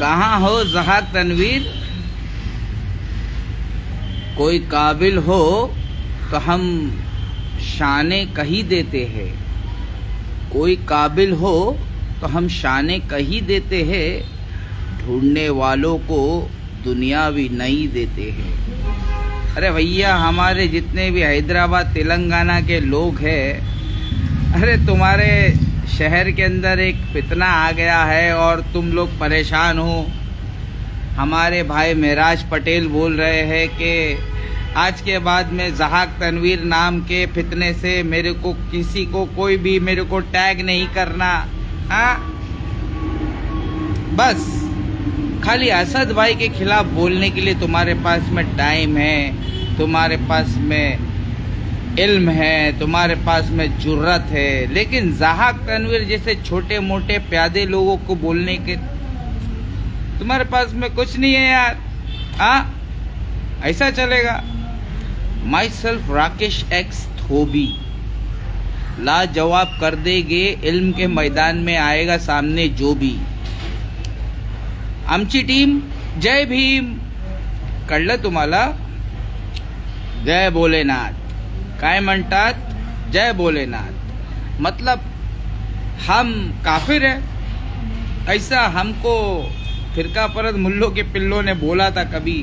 कहाँ हो ज़हाक तनवीर? कोई काबिल हो तो हम शाने कही देते हैं, कोई काबिल हो तो हम शाने कही देते हैं, ढूंढने वालों को दुनियावी नहीं देते हैं। अरे भैया, हमारे जितने भी हैदराबाद तेलंगाना के लोग हैं, अरे तुम्हारे शहर के अंदर एक फितना आ गया है और तुम लोग परेशान हो। हमारे भाई महराज पटेल बोल रहे हैं कि आज के बाद में ज़हाक तनवीर नाम के फितने से मेरे को किसी को कोई भी मेरे को टैग नहीं करना। हाँ, बस खाली असद भाई के खिलाफ बोलने के लिए तुम्हारे पास में टाइम है, तुम्हारे पास में इल्म है, तुम्हारे पास में जुर्रत है, लेकिन ज़हाक तनवीर जैसे छोटे मोटे प्यादे लोगों को बोलने के तुम्हारे पास में कुछ नहीं है यार। हाँ, ऐसा चलेगा? माई सेल्फ राकेश एक्स थोबी लाजवाब कर देंगे, इल्म के मैदान में आएगा सामने जो भी। आमची टीम जय भीम, कळलं तुम्हाला? जय भोलेनाथ। काय म्हणतात? जय भोलेनाथ। मतलब हम काफिर हैं, ऐसा हमको फिरका परत मुल्लों के पिल्लों ने बोला था कभी।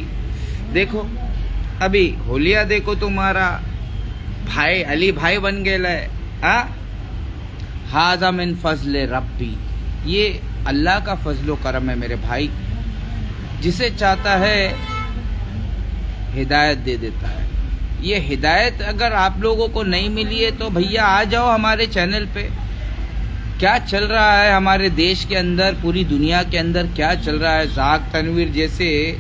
देखो अभी होलिया देखो, तुम्हारा भाई अली भाई बन गया है। हाजा मिन फजले रब्बी, ये अल्लाह का फजलो करम है मेरे भाई। जिसे चाहता है हिदायत दे देता है। ये हिदायत अगर आप लोगों को नहीं मिली है तो भैया आ जाओ हमारे चैनल पे। क्या चल रहा है हमारे देश के अंदर, पूरी दुनिया के अंदर क्या चल रहा है? ज़हाक तनवीर जैसे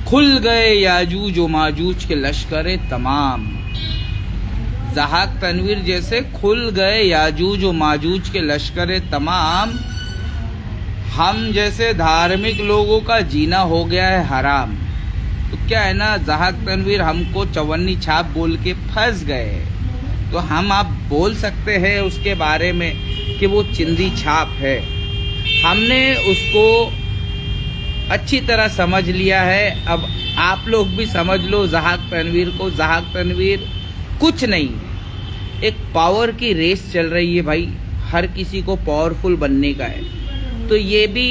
खुल गए याजूज व माजूज के लश्कर तमाम। ज़हाक तनवीर जैसे खुल गए याजूज व माजूज के लश्कर तमाम। हम जैसे धार्मिक लोगों का जीना हो गया है हराम। तो क्या है ना, ज़हाक तनवीर हमको चवन्नी छाप बोल के फंस गए, तो हम आप बोल सकते हैं उसके बारे में कि वो चिंदी छाप है। हमने उसको अच्छी तरह समझ लिया है, अब आप लोग भी समझ लो ज़हाक तनवीर को। ज़हाक तनवीर कुछ नहीं, एक पावर की रेस चल रही है भाई, हर किसी को पावरफुल बनने का है। तो ये भी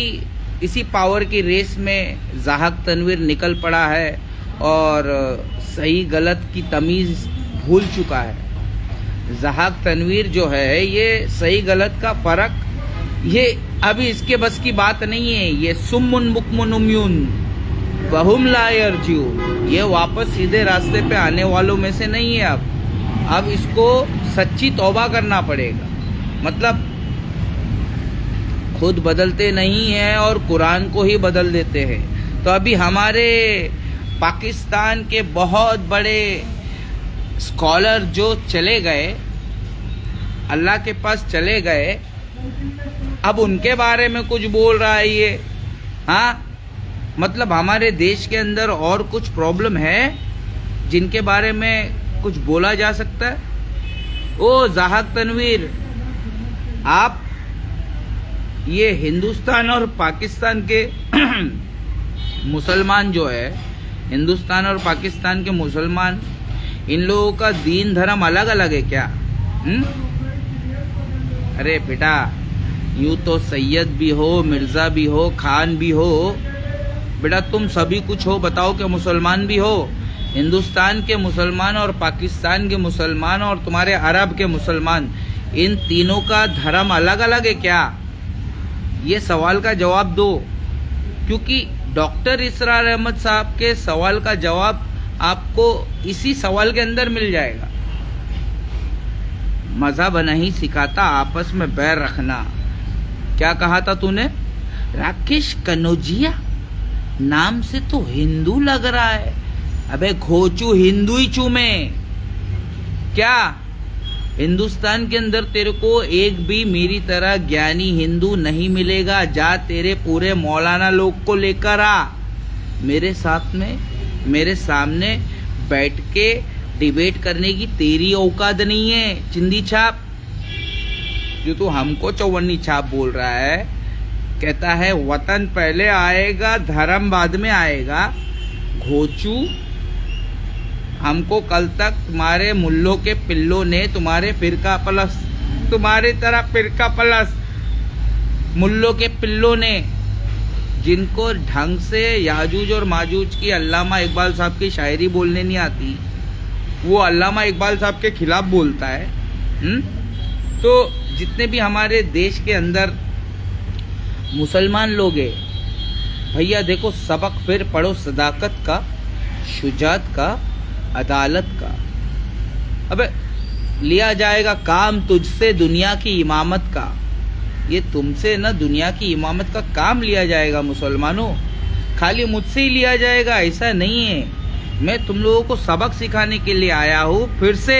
इसी पावर की रेस में ज़हाक तनवीर निकल पड़ा है और सही गलत की तमीज़ भूल चुका है। ज़हाक तनवीर जो है ये सही गलत का फ़र्क, ये अभी इसके बस की बात नहीं है। ये सुम्मुन बुक्मुन उम्यून वहुम ला यरजिऊन, ये वापस सीधे रास्ते पे आने वालों में से नहीं है। अब इसको सच्ची तौबा करना पड़ेगा। मतलब खुद बदलते नहीं हैं और कुरान को ही बदल देते हैं। तो अभी हमारे पाकिस्तान के बहुत बड़े स्कॉलर जो चले गए, अल्लाह के पास चले गए, अब उनके बारे में कुछ बोल रहा है ये। हाँ, मतलब हमारे देश के अंदर और कुछ प्रॉब्लम है जिनके बारे में कुछ बोला जा सकता है? ओ ज़हाक तनवीर, आप ये हिंदुस्तान और पाकिस्तान के मुसलमान जो है, हिंदुस्तान और पाकिस्तान के मुसलमान, इन लोगों का दीन धर्म अलग अलग है क्या? अरे बेटा, यूं तो सैयद भी हो, मिर्ज़ा भी हो, खान भी हो, बेटा तुम सभी कुछ हो। बताओ कि मुसलमान भी हो। हिंदुस्तान के मुसलमान और पाकिस्तान के मुसलमान और तुम्हारे अरब के मुसलमान, इन तीनों का धर्म अलग अलग है क्या? ये सवाल का जवाब दो, क्योंकि डॉक्टर इसरार अहमद साहब के सवाल का जवाब आपको इसी सवाल के अंदर मिल जाएगा। मजहब नहीं सिखाता आपस में बैर रखना। क्या कहा था तूने? राकेश कनौजिया नाम से तो हिंदू लग रहा है। अबे घोचू, हिंदू ही चूमे क्या? हिंदुस्तान के अंदर तेरे को एक भी मेरी तरह ज्ञानी हिंदू नहीं मिलेगा। जा तेरे पूरे मौलाना लोग को लेकर आ मेरे साथ में, मेरे सामने बैठ के डिबेट करने की तेरी औकात नहीं है। चिंदी छाप जो तू हमको चौवन्नी छाप बोल रहा है, कहता है वतन पहले आएगा, धर्म बाद में आएगा। घोचू, हमको कल तक तुम्हारे मुल्लों के पिल्लों ने, तुम्हारे फिरका पलस, तुम्हारी तरह फिरका पलस मुल्लों के पिल्लों ने, जिनको ढंग से याजूज और माजूज की अल्लामा इकबाल साहब की शायरी बोलने नहीं आती, वो अल्लामा इकबाल साहब के खिलाफ बोलता है। तो जितने भी हमारे देश के अंदर मुसलमान लोग हैं, भैया देखो सबक फिर पढ़ो सदाकत का, शुजात का, अदालत का। अबे लिया जाएगा काम तुझसे दुनिया की इमामत का। ये तुमसे ना दुनिया की इमामत का काम लिया जाएगा मुसलमानों, खाली मुझसे ही लिया जाएगा ऐसा नहीं है। मैं तुम लोगों को सबक सिखाने के लिए आया हूँ। फिर से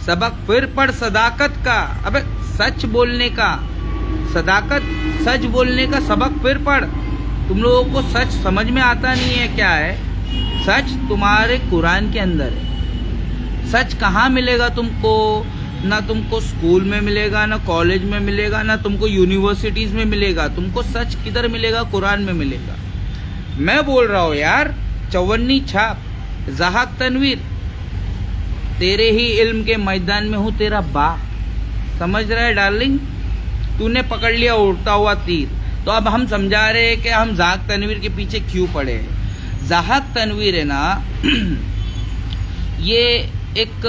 सबक फिर पढ़ सदाकत का। अबे सच बोलने का, सदाकत सच बोलने का सबक फिर पढ़। तुम लोगों को सच समझ में आता नहीं है क्या है? सच तुम्हारे कुरान के अंदर है। सच कहाँ मिलेगा तुमको? ना तुमको स्कूल में मिलेगा, ना कॉलेज में मिलेगा, ना तुमको यूनिवर्सिटीज में मिलेगा। तुमको सच किधर मिलेगा? कुरान में मिलेगा। मैं बोल रहा हूँ यार, चौवन्नी छाप, ज़हाक तनवीर, तेरे ही इल्म के मैदान में हूँ तेरा बाप। समझ रहा है डार्लिंग? तूने पकड़ लिया उड़ता हुआ तीर। तो अब हम समझा रहे हैं कि हम ज़हाक तनवीर के पीछे क्यों पड़े हैं। ज़हाक तनवीर है ना ये एक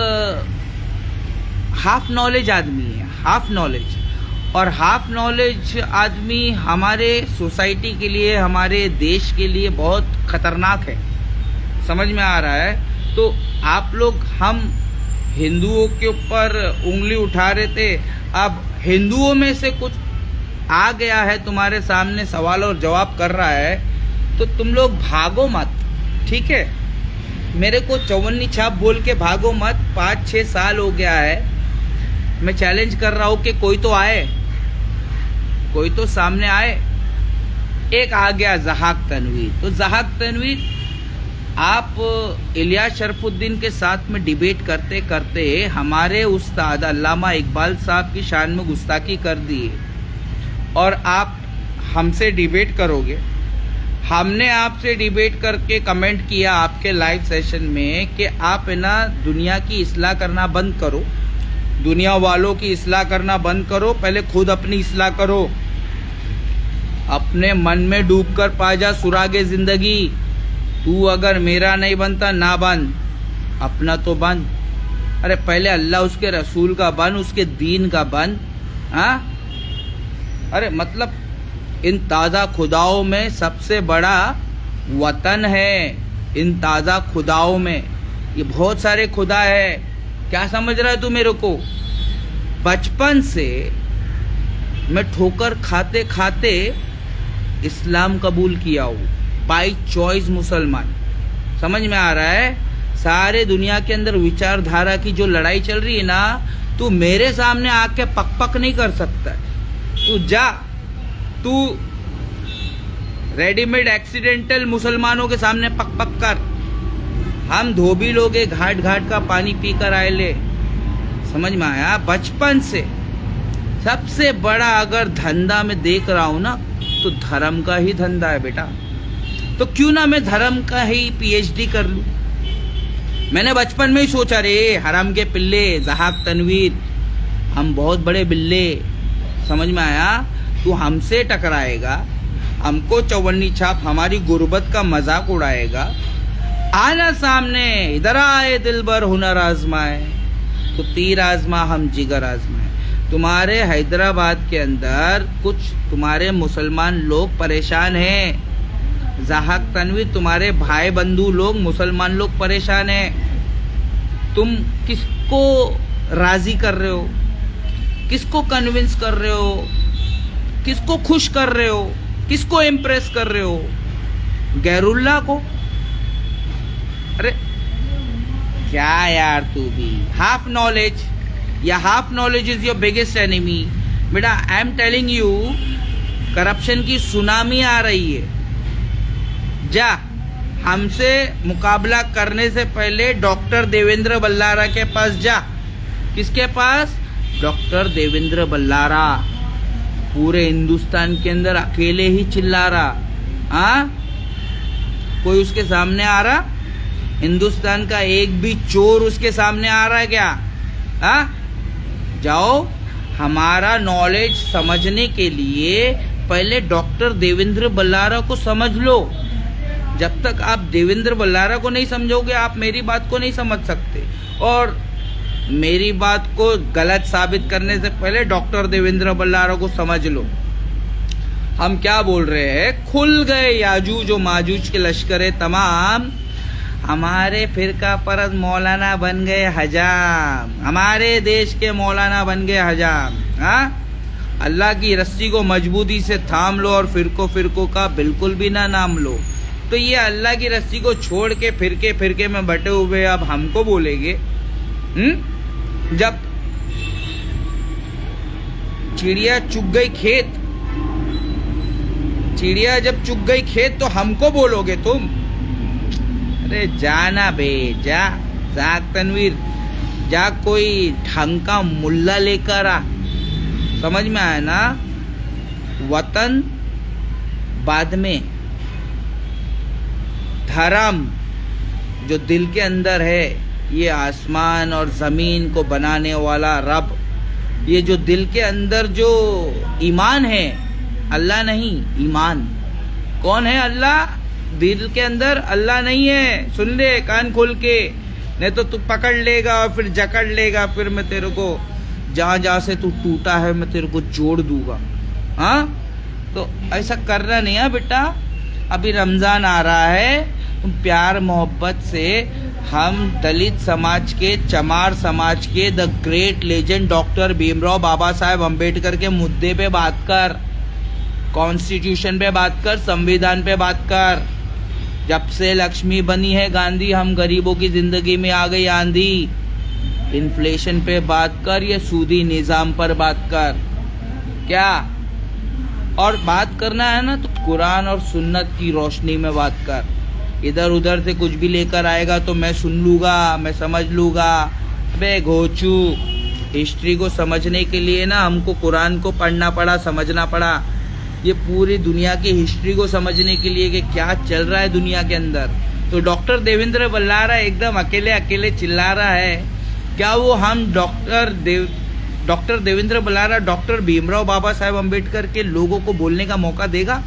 हाफ नॉलेज आदमी है, हाफ नॉलेज। और हाफ नॉलेज आदमी हमारे सोसाइटी के लिए, हमारे देश के लिए बहुत खतरनाक है। समझ में आ रहा है? तो आप लोग, हम हिंदुओं के ऊपर उंगली उठा रहे थे, अब हिंदुओं में से कुछ आ गया है तुम्हारे सामने, सवाल और जवाब कर रहा है, तो तुम लोग भागो मत, ठीक है? मेरे को चौवन्नी छाप बोल के भागो मत। 5-6 साल हो गया है, मैं चैलेंज कर रहा हूँ कि कोई तो आए, कोई तो सामने आए। एक आ गया ज़हाक तनवीर। तो ज़हाक तनवीर, आप इलियास शरफुद्दीन के साथ में डिबेट करते करते हमारे उस्ताद अल्लामा इकबाल साहब की शान में गुस्ताखी कर दी, और आप हमसे डिबेट करोगे। हमने आपसे डिबेट करके कमेंट किया आपके लाइव सेशन में कि आप है ना दुनिया की इस्लाह करना बंद करो, दुनिया वालों की इस्लाह करना बंद करो, पहले खुद अपनी इस्लाह करो। अपने मन में डूबकर पा जा सुरागे जिंदगी। तू अगर मेरा नहीं बनता ना बन, अपना तो बन। अरे पहले अल्लाह उसके रसूल का बन, उसके दीन का बन। हाँ, अरे मतलब इन ताज़ा खुदाओं में सबसे बड़ा वतन है। इन ताज़ा खुदाओं में ये बहुत सारे खुदा है। क्या समझ रहा है तू मेरे को? बचपन से मैं ठोकर खाते खाते इस्लाम कबूल किया हूँ, बाई चॉइस मुसलमान। समझ में आ रहा है? सारे दुनिया के अंदर विचारधारा की जो लड़ाई चल रही है ना, तू मेरे सामने आके पक पक नहीं कर सकता। तू जा, तू रेडीमेड एक्सीडेंटल मुसलमानों के सामने पक पक कर। हम धोबी लोग घाट घाट का पानी पी कर आए ले। समझ में आया? बचपन से सबसे बड़ा अगर धंधा मैं देख रहा हूं ना, तो धर्म का ही धंधा है बेटा। तो क्यों ना मैं धर्म का ही पीएचडी कर लूं। मैंने बचपन में ही सोचा, रे हराम के पिल्ले ज़हाक तनवीर, हम बहुत बड़े बिल्ले। समझ में आया? तू हमसे टकराएगा, हमको चौवन्नी छाप हमारी गुर्बत का मजाक उड़ाएगा। आना सामने, इधर आए दिलबर हुनर आजमाए, तो तीर आजमा हम जिगर आजमाए। तुम्हारे हैदराबाद के अंदर कुछ तुम्हारे मुसलमान लोग परेशान हैं। ज़हाक तनवीर, तुम्हारे भाई बंधु लोग मुसलमान लोग परेशान हैं। तुम किसको राजी कर रहे हो? किसको कन्विंस कर रहे हो? किसको खुश कर रहे हो? किसको इम्प्रेस कर रहे हो? गैरुल्ला को? अरे क्या यार, तू भी हाफ नॉलेज, या half knowledge is your biggest enemy. बेटा I am telling you, corruption की सुनामी आ रही है। जा, हमसे मुकाबला करने से पहले डॉक्टर देवेंद्र बल्लारा के पास जा। किसके पास? डॉक्टर देवेंद्र बल्लारा। पूरे हिंदुस्तान के अंदर अकेले ही चिल्ला रहा। हाँ, कोई उसके सामने आ रहा? हिंदुस्तान का एक भी चोर उसके सामने आ रहा है क्या? हाँ, जाओ, हमारा नॉलेज समझने के लिए पहले डॉक्टर देवेंद्र बल्लारा को समझ लो। जब तक आप देवेंद्र बल्लारा को नहीं समझोगे, आप मेरी बात को नहीं समझ सकते। और मेरी बात को गलत साबित करने से पहले डॉक्टर देवेंद्र बल्लारा को समझ लो। हम क्या बोल रहे हैं? खुल गए याजूज और माजूज के लश्कर तमाम। हमारे फिरका परस्त मौलाना बन गए हजाम, हमारे देश के मौलाना बन गए हजाम। हाँ, अल्लाह की रस्सी को मजबूती से थाम लो और फिरकों का बिल्कुल भी ना नाम लो। तो ये अल्लाह की रस्सी को छोड़ के फिरके में बटे हुए अब हमको बोलेंगे? जब चिड़िया चुग गई खेत, चिड़िया जब चुग गई खेत तो हमको बोलोगे तुम? अरे जाना बे, जा तनवीर, जा कोई ढंग का मुल्ला लेकर आ। समझ में आया ना? वतन बाद में, धर्म जो दिल के अंदर है, ये आसमान और ज़मीन को बनाने वाला रब, ये जो दिल के अंदर जो ईमान है, अल्लाह नहीं, ईमान। कौन है अल्लाह? दिल के अंदर अल्लाह नहीं है। सुन ले कान खोल के, नहीं तो तू पकड़ लेगा और फिर जकड़ लेगा। फिर मैं तेरे को जहाँ से तू टूटा है मैं तेरे को जोड़ दूंगा। हाँ, तो ऐसा करना नहीं है बेटा। अभी रमज़ान आ रहा है, तुम प्यार मोहब्बत से हम दलित समाज के, चमार समाज के the great legend doctor Bhimrao Baba Saheb Ambedkar के मुद्दे पे बात कर, कॉन्स्टिट्यूशन पे बात कर, संविधान पे बात कर। जब से लक्ष्मी बनी है गांधी, हम गरीबों की जिंदगी में आ गई आंधी। इन्फ्लेशन पे बात कर, ये सूदी निजाम पर बात कर। क्या? और बात करना है ना तो कुरान और सुन्नत की रोशनी में बात कर। इधर उधर से कुछ भी लेकर आएगा तो मैं सुन लूँगा, मैं समझ लूँगा। अबे घोचू, हिस्ट्री को समझने के लिए ना हमको कुरान को पढ़ना पड़ा, समझना पड़ा। ये पूरी दुनिया की हिस्ट्री को समझने के लिए कि क्या चल रहा है दुनिया के अंदर। तो डॉक्टर देवेंद्र बल्लारा एकदम अकेले चिल्ला रहा है। क्या वो हम डॉक्टर देवेंद्र बल्लारा डॉक्टर भीमराव बाबा साहेब अम्बेडकर के लोगों को बोलने का मौका देगा?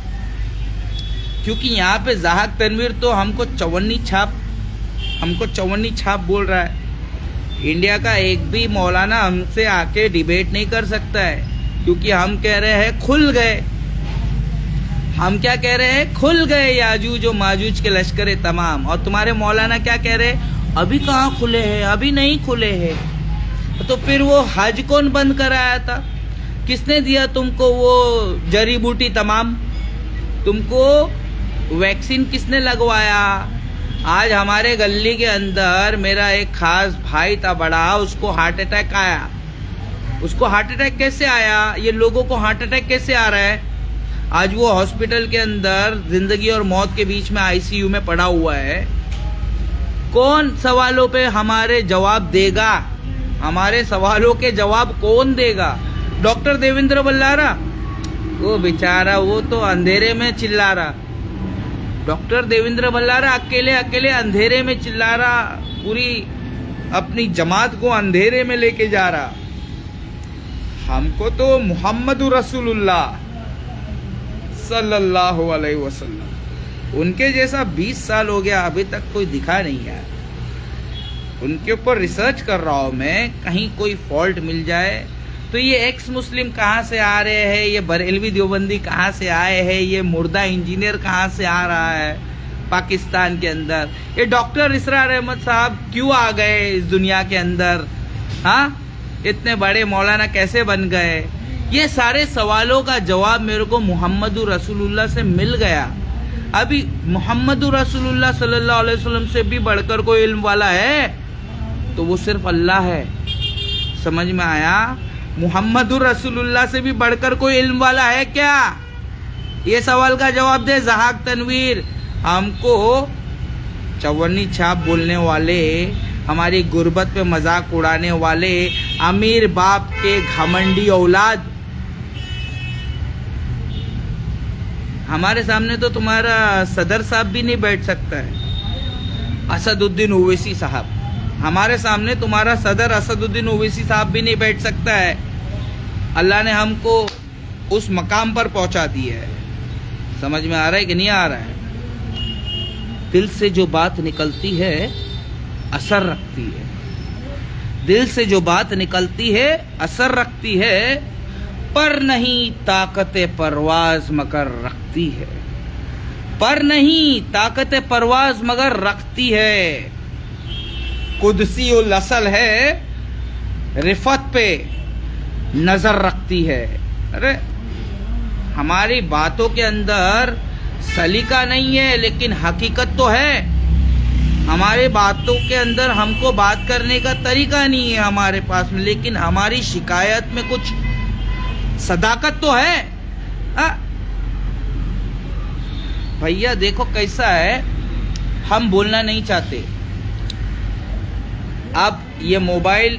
क्योंकि यहाँ पे जहाक तनवीर तो हमको चौवन्नी छाप बोल रहा है। इंडिया का एक भी मौलाना हमसे आके डिबेट नहीं कर सकता है, क्योंकि हम कह रहे हैं खुल गए। हम क्या कह रहे हैं? खुल गए याजूज और माजूज के लश्कर तमाम। और तुम्हारे मौलाना क्या कह रहे हैं? अभी कहाँ खुले हैं, अभी नहीं खुले हैं। तो फिर वो हज कौन बंद कराया था? किसने दिया तुमको वो जड़ी बूटी तमाम? तुमको वैक्सीन किसने लगवाया? आज हमारे गली के अंदर मेरा एक खास भाई था बड़ा, उसको हार्ट अटैक आया। उसको हार्ट अटैक कैसे आया? ये लोगों को हार्ट अटैक कैसे आ रहा है? आज वो हॉस्पिटल के अंदर जिंदगी और मौत के बीच में आईसीयू में पड़ा हुआ है। कौन सवालों पे हमारे जवाब देगा? हमारे सवालों के जवाब कौन देगा? डॉक्टर देवेंद्र बल्लारा? वो बेचारा, वो तो अंधेरे में चिल्ला रहा। डॉक्टर देवेंद्र बल्लारा अकेले अंधेरे में चिल्ला रहा, पूरी अपनी जमात को अंधेरे में लेके जा रहा। हमको तो मुहम्मद रसूलुल्लाह सल्लल्लाहु अलैहि वसल्लम, उनके जैसा 20 साल हो गया, अभी तक कोई दिखा नहीं यार। उनके ऊपर रिसर्च कर रहा हूँ मैं, कहीं कोई फॉल्ट मिल जाए। तो ये एक्स मुस्लिम कहाँ से आ रहे हैं, ये बरेलवी देवबंदी कहाँ से आए हैं, ये मुर्दा इंजीनियर कहाँ से आ रहा है पाकिस्तान के अंदर, ये डॉक्टर इसरार अहमद साहब क्यों आ गए इस दुनिया के अंदर? हाँ, इतने बड़े मौलाना कैसे बन गए? ये सारे सवालों का जवाब मेरे को मुहम्मद रसूलुल्लाह से मिल गया। अभी मुहम्मद रसूलुल्लाह सल्लल्लाहु अलैहि वसल्लम से भी बढ़कर कोई इल्म वाला है तो वो सिर्फ अल्लाह है। समझ में आया? मुहम्मद रसूलुल्लाह से भी बढ़कर कोई इल्म वाला है क्या? ये सवाल का जवाब दे जहाक तनवीर। हमको चौवन्नी छाप बोलने वाले, हमारी गुर्बत पे मजाक उड़ाने वाले अमीर बाप के घमंडी औलाद, हमारे सामने तो तुम्हारा सदर साहब भी नहीं बैठ सकता है, असदुद्दीन ओवैसी साहब। हमारे सामने तुम्हारा सदर असदुद्दीन ओवैसी साहब भी नहीं बैठ सकता है। अल्लाह ने हमको उस मकाम पर पहुंचा दिया है। समझ में आ रहा है कि नहीं आ रहा है? दिल से जो बात निकलती है असर रखती है। दिल से जो बात निकलती है असर रखती है, पर नहीं ताकत परवाज मगर रखती है। पर नहीं ताकत परवाज मगर रखती है। कुदसी उल असल है, रिफत पे नजर रखती है। अरे हमारी बातों के अंदर सलीका नहीं है, लेकिन हकीकत तो है। हमारे बातों के अंदर हमको बात करने का तरीका नहीं है हमारे पास में, लेकिन हमारी शिकायत में कुछ सदाकत तो है। भैया देखो कैसा है, हम बोलना नहीं चाहते। अब ये मोबाइल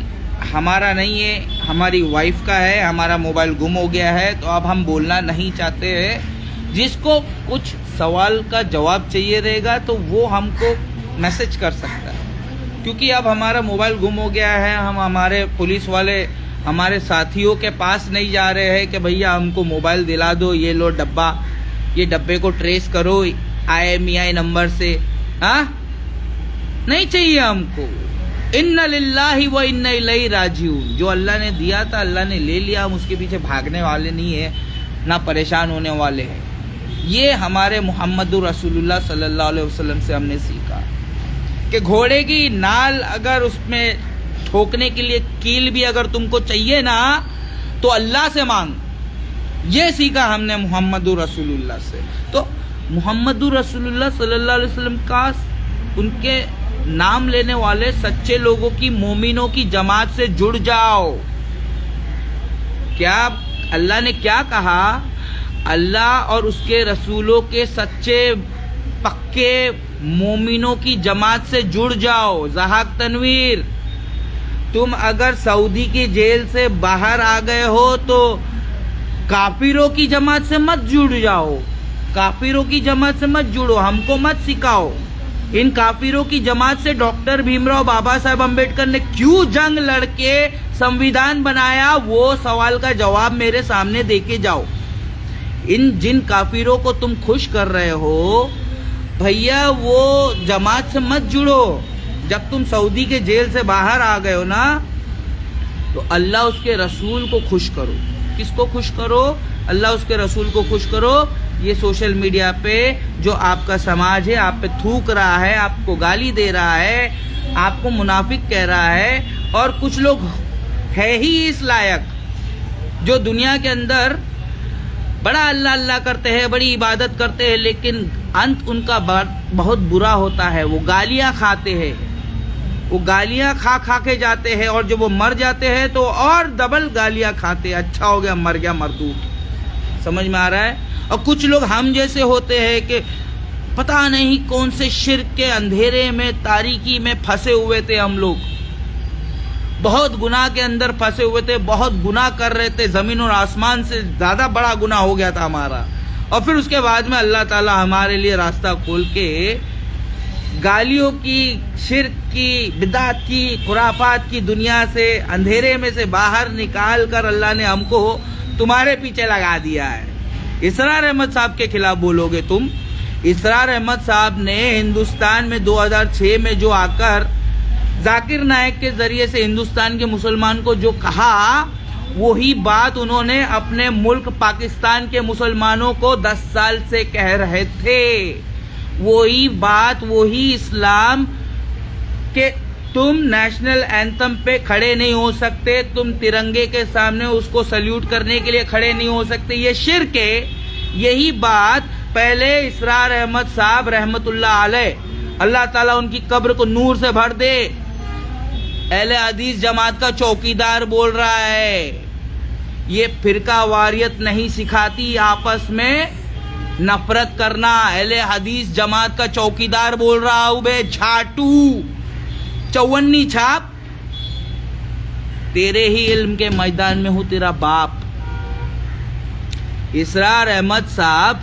हमारा नहीं है, हमारी वाइफ का है। हमारा मोबाइल गुम हो गया है, तो अब हम बोलना नहीं चाहते हैं। जिसको कुछ सवाल का जवाब चाहिए रहेगा तो वो हमको मैसेज कर सकता है, क्योंकि अब हमारा मोबाइल गुम हो गया है। हम हमारे पुलिस वाले हमारे साथियों के पास नहीं जा रहे हैं कि भैया हमको मोबाइल दिला दो, ये लो डब्बा, ये डब्बे को ट्रेस करो IMEI नंबर से। हाँ, नहीं चाहिए हमको। इन्ना लिल्लाहि व इन्ना इलैहि राजिऊन। जो अल्लाह ने दिया था अल्लाह ने ले लिया, हम उसके पीछे भागने वाले नहीं है, ना परेशान होने वाले हैं। ये हमारे मुहम्मदुर रसूलुल्लाह सल्लल्लाहु अलैहि वसल्लम से हमने सीखा कि घोड़े की नाल अगर उसमें ठोकने के लिए कील भी अगर तुमको चाहिए ना, तो अल्लाह से मांग। ये सीखा हमने मुहम्मदुर रसूलुल्लाह से। तो मुहम्मदुर रसूलुल्लाह सल्लल्लाहु अलैहि वसल्लम का, उनके नाम लेने वाले सच्चे लोगों की, मोमिनों की जमात से जुड़ जाओ। क्या अल्लाह ने क्या कहा? अल्लाह और उसके रसूलों के सच्चे पक्के मोमिनों की जमात से जुड़ जाओ। ज़हाक तनवीर, तुम अगर सऊदी की जेल से बाहर आ गए हो तो काफिरों की जमात से मत जुड़ जाओ। काफिरों की जमात से मत जुड़ो, हमको मत सिखाओ। इन काफिरों की जमात से डॉक्टर भीमराव बाबा साहब अम्बेडकर ने क्यों जंग लड़के संविधान बनाया, वो सवाल का जवाब मेरे सामने देके जाओ। इन जिन काफिरों को तुम खुश कर रहे हो भैया, वो जमात से मत जुड़ो। जब तुम सऊदी के जेल से बाहर आ गए हो ना, तो अल्लाह उसके रसूल को खुश करो। किसको खुश करो? अल्लाह उसके रसूल को खुश करो। ये सोशल मीडिया पे जो आपका समाज है आप पे थूक रहा है, आपको गाली दे रहा है, आपको मुनाफिक कह रहा है, और कुछ लोग है ही इस लायक जो दुनिया के अंदर बड़ा अल्लाह अल्लाह करते हैं, बड़ी इबादत करते हैं, लेकिन अंत उनका बहुत बुरा होता है। वो गालियां खाते हैं, वो गालियां खा खा के जाते हैं, और जब वो मर जाते हैं तो और डबल गालियां खाते हैं। अच्छा हो गया मर गया मरदूत। समझ में आ रहा है? और कुछ लोग हम जैसे होते हैं कि पता नहीं कौन से शिर्क के अंधेरे में, तारीकी में फंसे हुए थे। हम लोग बहुत गुनाह के अंदर फंसे हुए थे, बहुत गुनाह कर रहे थे, जमीन और आसमान से ज्यादा बड़ा गुनाह हो गया था हमारा। और फिर उसके बाद में अल्लाह ताला हमारे लिए रास्ता खोल के गालियों की, शिर्क की, बिदात की, खुराफात की दुनिया से, अंधेरे में से बाहर निकाल कर अल्लाह ने हमको तुम्हारे पीछे लगा दिया है। इसरार अहमद साहब के खिलाफ बोलोगे तुम? इसरार अहमद साहब ने हिंदुस्तान में 2006 में जो आकर जाकिर नायक के जरिए से हिंदुस्तान के मुसलमान को जो कहा, वही बात उन्होंने अपने मुल्क पाकिस्तान के मुसलमानों को 10 साल से कह रहे थे। वही बात, वही इस्लाम के तुम नेशनल एंथम पे खड़े नहीं हो सकते, तुम तिरंगे के सामने उसको सल्यूट करने के लिए खड़े नहीं हो सकते, ये शिर्क है। यही बात पहले इसरार अहमद साहब रहमतुल्लाह अलैह, अल्लाह ताला उनकी कब्र को नूर से भर दे, अहले हदीस जमात का चौकीदार बोल रहा है। ये फिरका वारियत नहीं सिखाती आपस में नफरत करना। अहले हदीस जमात का चौकीदार बोल रहा हूं बे छाटू, चौवन्नी छाप। तेरे ही इल्म के मैदान में हूं तेरा बाप। इसरार अहमद साहब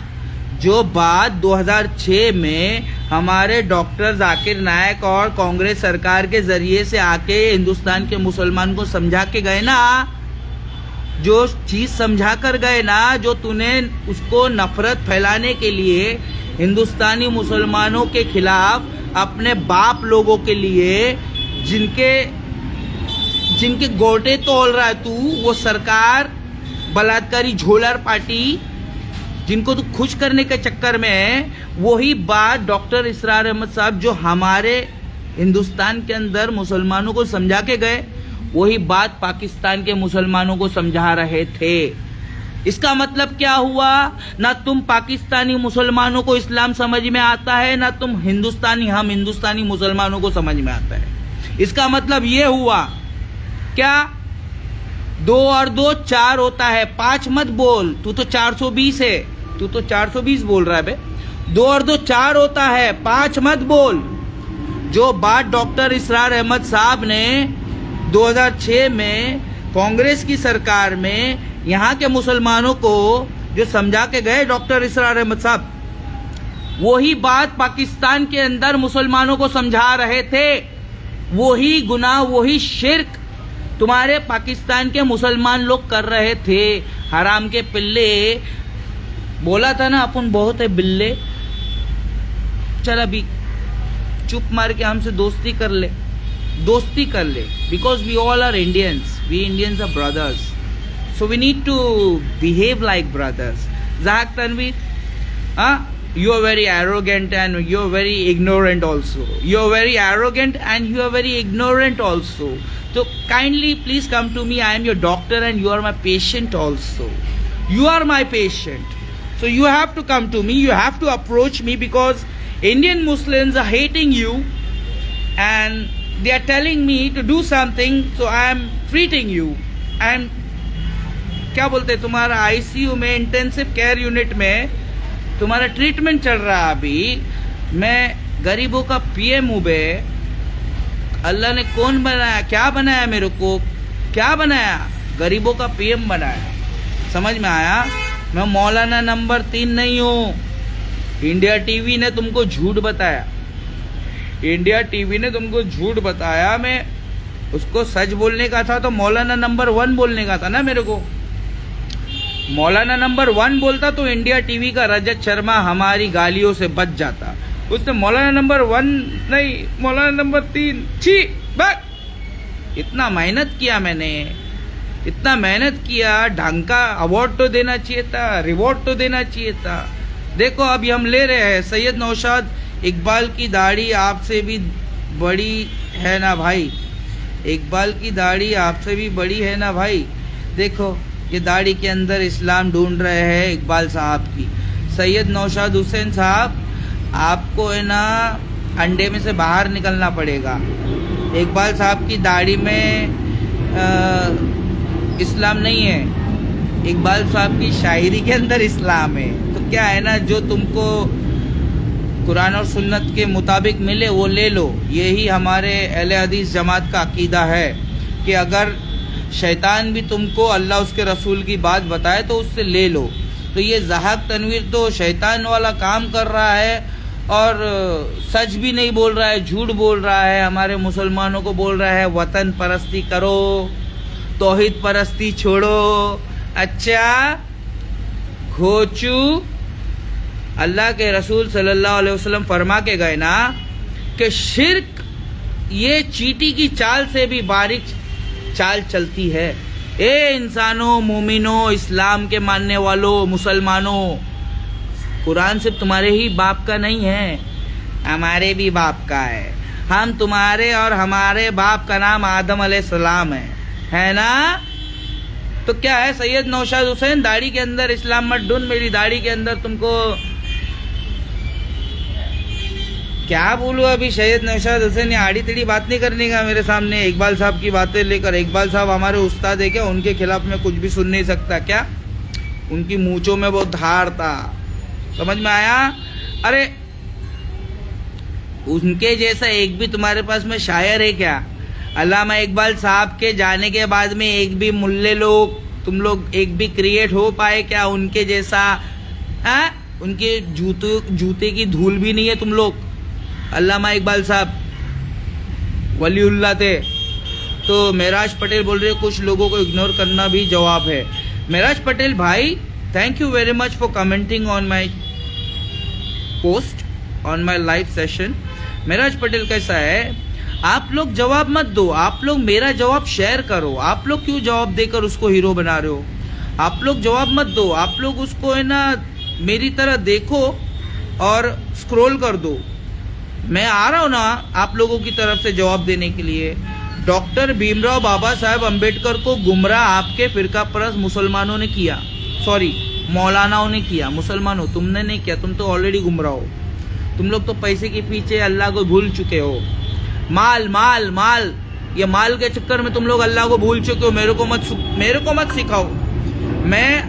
जो बात 2006 में हमारे डॉक्टर जाकिर नायक और कांग्रेस सरकार के जरिए से आके हिंदुस्तान के मुसलमान को समझा के गए ना, जो चीज समझा कर गए ना, जो तूने उसको नफरत फैलाने के लिए हिंदुस्तानी मुसलमानों के खिलाफ अपने बाप लोगों के लिए जिनके गोटे तोल रहा है तू, वो सरकार बलात्कारी झोलर पार्टी जिनको तू खुश करने के चक्कर में है, वही बात डॉक्टर इसरार अहमद साहब जो हमारे हिंदुस्तान के अंदर मुसलमानों को समझा के गए, वही बात पाकिस्तान के मुसलमानों को समझा रहे थे। इसका मतलब क्या हुआ? ना तुम पाकिस्तानी मुसलमानों को इस्लाम समझ में आता है, ना तुम हम हिंदुस्तानी मुसलमानों को समझ में आता है। इसका मतलब ये हुआ क्या? 2 और 2 4 होता है, 5 मत बोल, तू तो 420 है, तू तो 420 बोल रहा है बे। 2 और 2 4 होता है, 5 मत बोल। जो बात डॉक्टर इसरार अहमद साहब ने 2006 में कांग्रेस की सरकार में यहाँ के मुसलमानों को जो समझा के गए डॉक्टर इसरार अहमद साहब, वही बात पाकिस्तान के अंदर मुसलमानों को समझा रहे थे। वही गुनाह, वही शिर्क तुम्हारे पाकिस्तान के मुसलमान लोग कर रहे थे। हराम के पिल्ले, बोला था ना अपन बहुत है बिल्ले, चल अभी चुप मार के हमसे दोस्ती कर ले, because we all are Indians, we Indians are brothers, so we need to behave like brothers. Zahak Tanveer, you are very arrogant and you are very ignorant also. You are very arrogant and you are very ignorant also. So kindly please come to me. I am your doctor and you are my patient also. You are my patient. So you have to come to me. You have to approach me because Indian Muslims are hating you and they are telling me to do something. So I am treating you. I am क्या बोलते हैं, तुम्हारा ICU में, intensive care unit में तुम्हारा treatment चल रहा है अभी। मैं गरीबों का पीएम हूँ बे। अल्लाह ने कौन बनाया, क्या बनाया मेरे को, क्या बनाया? गरीबों का पीएम बनाया। समझ में आया? मैं मौलाना नंबर 3 नहीं हूँ। इंडिया टीवी ने तुमको झूठ बताया, इंडिया टीवी ने तुमको झूठ बताया। मैं उसको सच बोलने का था तो मौलाना नंबर 1 बोलने का था ना मेरे को। मौलाना नंबर 1 बोलता तो इंडिया टीवी का रजत शर्मा हमारी गालियों से बच जाता। उसने मौलाना नंबर 1 नहीं, मौलाना नंबर 3, छी बस। इतना मेहनत किया मैंने, इतना मेहनत किया, ढंग का अवार्ड तो देना चाहिए था, रिवॉर्ड तो देना चाहिए था। देखो अभी हम ले रहे हैं, सैयद नौशाद इकबाल की दाढ़ी आपसे भी बड़ी है ना भाई, इकबाल की दाढ़ी आपसे भी बड़ी है ना भाई। देखो ये दाढ़ी के अंदर इस्लाम ढूंढ रहे हैं इकबाल साहब की। सैयद नौशाद हुसैन साहब, आपको है ना अंडे में से बाहर निकलना पड़ेगा। इकबाल साहब की दाढ़ी में इस्लाम नहीं है, इकबाल साहब की शायरी के अंदर इस्लाम है। तो क्या है ना, जो तुमको कुरान और सुन्नत के मुताबिक मिले वो ले लो। यही हमारे अहले हदीस जमात का अकीदा है कि अगर शैतान भी तुमको अल्लाह उसके रसूल की बात बताए तो उससे ले लो। तो ये ज़हाक तनवीर तो शैतान वाला काम कर रहा है और सच भी नहीं बोल रहा है, झूठ बोल रहा है। हमारे मुसलमानों को बोल रहा है वतन परस्ती करो, तौहीद परस्ती छोड़ो। अच्छा खोचू, अल्लाह के रसूल सल्लल्लाहु अलैहि वसल्लम फरमा के गए ना कि शिर्क ये चींटी की चाल से भी बारीक चाल चलती है। ए इंसानों, मोमिनों, इस्लाम के मानने वालों, मुसलमानों, कुरान सिर्फ तुम्हारे ही बाप का नहीं है, हमारे भी बाप का है। हम तुम्हारे और हमारे बाप का नाम आदम अलैहिस्सलाम है ना? तो क्या है, सैयद नौशाद हुसैन दाढ़ी के अंदर इस्लाम मत ढूंढ। मेरी दाढ़ी के अंदर तुमको क्या बोलूँ अभी। सैयद नौशाद हुसैन, ये आड़ी टेढ़ी बात नहीं करने का मेरे सामने। इकबाल साहब की बातें लेकर, इकबाल साहब हमारे उस्ताद है क्या? उनके खिलाफ मैं कुछ भी सुन नहीं सकता क्या? उनकी मूंछों में वो धार था, समझ में आया? अरे उनके जैसा एक भी तुम्हारे पास में शायर है क्या? अल्लामा इकबाल साहब के जाने के बाद में एक भी मुल्ले लोग, तुम लोग एक भी क्रिएट हो पाए क्या उनके जैसा? उनके जूते की धूल भी नहीं है तुम लोग। अल्लामा इकबाल साहब वलीउल्लाह थे। तो महराज पटेल बोल रहे कुछ लोगों को इग्नोर करना भी जवाब है। महराज पटेल भाई, thank you very much for commenting on my post on my live session. Maharaj Patel कैसा है, आप लोग जवाब मत दो, आप लोग मेरा जवाब शेयर करो। आप लोग क्यों जवाब देकर उसको हीरो बना रहे हो? आप लोग जवाब मत दो, आप लोग उसको है ना मेरी तरह देखो और स्क्रॉल कर दो। मैं आ रहा हूँ ना आप लोगों की तरफ से जवाब देने के लिए। डॉक्टर भीमराव बाबा साहेब अम्बेडकर को गुमराह आपके फिरका परस्त मुसलमानों ने किया, सॉरी मौलानाओं ने किया। मुसलमानों तुमने नहीं किया, तुम तो ऑलरेडी गुमराह हो। तुम लोग तो पैसे के पीछे अल्लाह को भूल चुके हो। माल माल माल, ये माल के चक्कर में तुम लोग अल्लाह को भूल चुके हो। मेरे को मत सिखाओ। मैं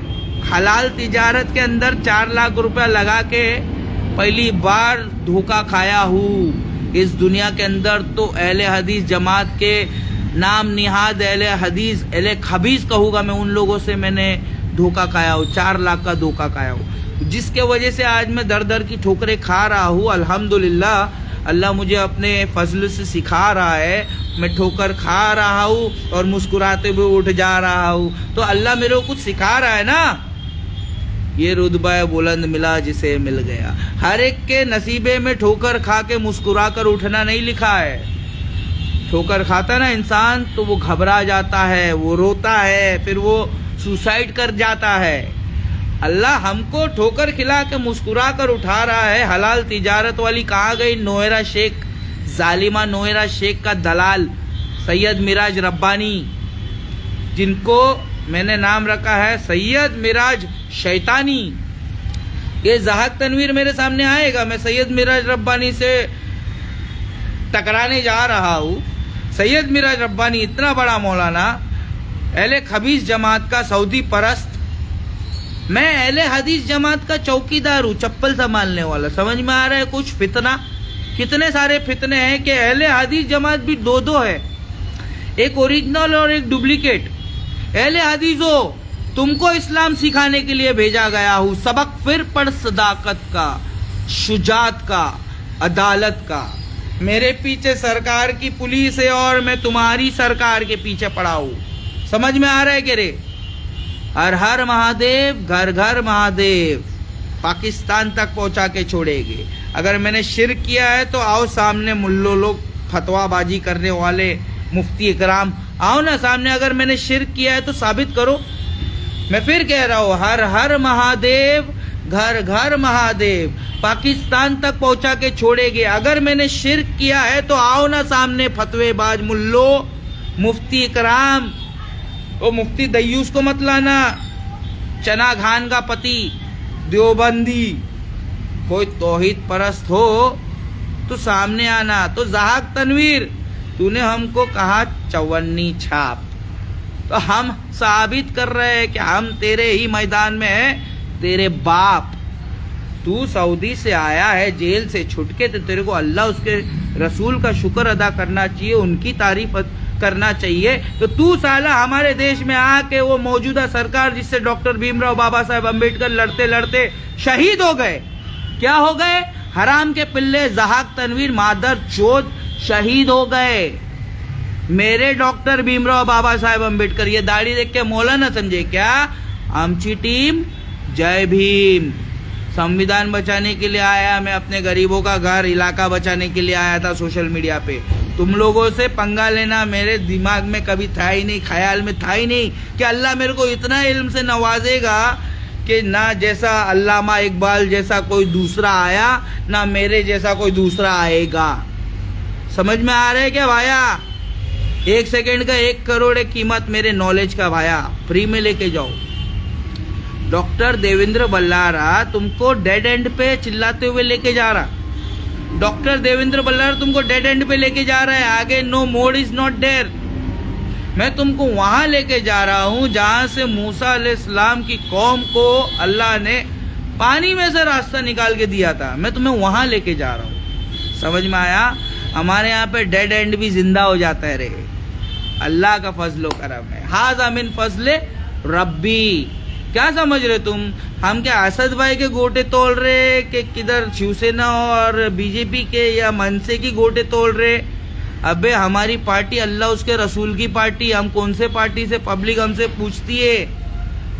हलाल तिजारत के अंदर 4 लाख रुपया लगा के पहली बार धोखा खाया हूँ इस दुनिया के अंदर। तो अहले हदीस जमात के नाम निहाद अहले हदीस अहले खबीस कहूँगा मैं, उन लोगों से मैंने धोखा खाया हूँ। 4 लाख का धोखा खाया हूँ, जिसके वजह से आज मैं दर दर की ठोकरें खा रहा हूँ। अल्हम्दुलिल्लाह अल्लाह मुझे अपने फजल से सिखा रहा है। मैं ठोकर खा रहा हूँ और मुस्कुराते हुए उठ जा रहा हूँ। तो अल्लाह मेरे को कुछ सिखा रहा है ना। ये रुतबा बुलंद मिला जिसे मिल गया। हर एक के नसीबे में ठोकर खा के मुस्कुरा कर उठना नहीं लिखा है। ठोकर खाता ना इंसान तो वो घबरा जाता है, वो रोता है, फिर वो सुसाइड कर जाता है। अल्लाह हमको ठोकर खिला के मुस्कुरा कर उठा रहा है। हलाल तिजारत वाली कहाँ गई नोएरा शेख, जालिमा नोएरा शेख का दलाल सैयद मिराज रब्बानी, जिनको मैंने नाम रखा है सैयद मिराज शैतानी। ये ज़हाक तनवीर मेरे सामने आएगा, मैं सैयद मिराज रब्बानी से टकराने जा रहा हूँ। सैयद मिराज रब्बानी इतना बड़ा मौलाना, अहले खबीस जमात का सऊदी परस्त, मैं अहले हदीस जमात का चौकीदार हूँ, चप्पल संभालने वाला। समझ में आ रहा है कुछ फितना? कितने सारे फितने हैं कि अहले हदीस जमात भी दो है, एक ओरिजिनल और एक डुप्लीकेट। अहले हदीसो तुमको इस्लाम सिखाने के लिए भेजा गया हूँ। सबक फिर पढ़ सदाकत का, शुजात का, अदालत का। मेरे पीछे सरकार की पुलिस है और मैं तुम्हारी सरकार के पीछे पड़ा हूँ। समझ में आ रहा है कि रे? हर हर महादेव, घर घर महादेव, पाकिस्तान तक पहुंचा के छोड़ेंगे। अगर मैंने शिर्क किया है तो आओ सामने मुल्लो लोग, फतवाबाजी करने वाले मुफ्ती इकराम, आओ ना सामने। अगर मैंने शिर्क किया है तो साबित करो। मैं फिर कह रहा हूँ, हर हर महादेव, घर घर महादेव, पाकिस्तान तक पहुंचा के छोड़ेंगे। अगर मैंने शिर्क किया है तो आओ ना सामने फतवेबाज मुल्लो, मुफ्ती इकराम। वो मुफ्ती दयूस को मत लाना, चना खान का पति, देवबंदी। कोई तौहीद परस्त हो तो सामने आना। तो ज़हाक तनवीर, तूने हमको कहा चवन्नी छाप, तो हम साबित कर रहे हैं कि हम तेरे ही मैदान में हैं। तेरे बाप, तू सऊदी से आया है जेल से छुट के, तो तेरे को अल्लाह उसके रसूल का शुक्र अदा करना चाहिए, उनकी तारीफ करना चाहिए। तो तू साला हमारे देश में आके वो मौजूदा सरकार जिससे डॉक्टर भीमराव बाबा साहेब अम्बेडकर लड़ते लड़ते शहीद हो गए, क्या हो गए? हराम के पिल्ले ज़हाक तनवीर मादर चोद शहीद हो गए। मेरे डॉक्टर भीमराव बाबा साहेब अम्बेडकर, ये दाढ़ी देख के मौलाना समझे क्या? आमची टीम जय भीम। संविधान बचाने के लिए आया मैं, अपने गरीबों का घर इलाका बचाने के लिए आया था सोशल मीडिया पे। तुम लोगों से पंगा लेना मेरे दिमाग में कभी था ही नहीं, ख्याल में था ही नहीं कि अल्लाह मेरे को इतना इल्म से नवाजेगा कि ना जैसा अल्लामा इकबाल जैसा कोई दूसरा आया, ना मेरे जैसा कोई दूसरा आएगा। समझ में आ रहा है क्या भाया? 1 सेकेंड का 1 करोड़ है कीमत मेरे नॉलेज का भाया, फ्री में लेके जाओ। डॉक्टर देवेंद्र बल्लारा तुमको डेड एंड पे चिल्लाते हुए लेके जा रहा। डॉक्टर देवेंद्र बल्लारा तुमको डेड एंड पे लेके जा रहा है। आगे no mode is not there. मैं तुमको वहां लेके जा रहा हूं जहां से मूसा अलैहिस्सलाम की कौम को अल्लाह ने पानी में से रास्ता निकाल के दिया था। मैं तुम्हें वहां लेके जा रहा हूं। समझ में आया? हमारे यहाँ पे डेड एंड भी जिंदा हो जाता है रे, अल्लाह का फजलो करम है। हाज़ा मिन फजले रब्बी। क्या समझ रहे तुम? हम क्या असद भाई के गोटे तोड़ रहे कि किधर शिवसेना और बीजेपी के या मनसे की गोटे तोड़ रहे? अबे हमारी पार्टी अल्लाह उसके रसूल की पार्टी, हम कौन से पार्टी से, पब्लिक हमसे पूछती है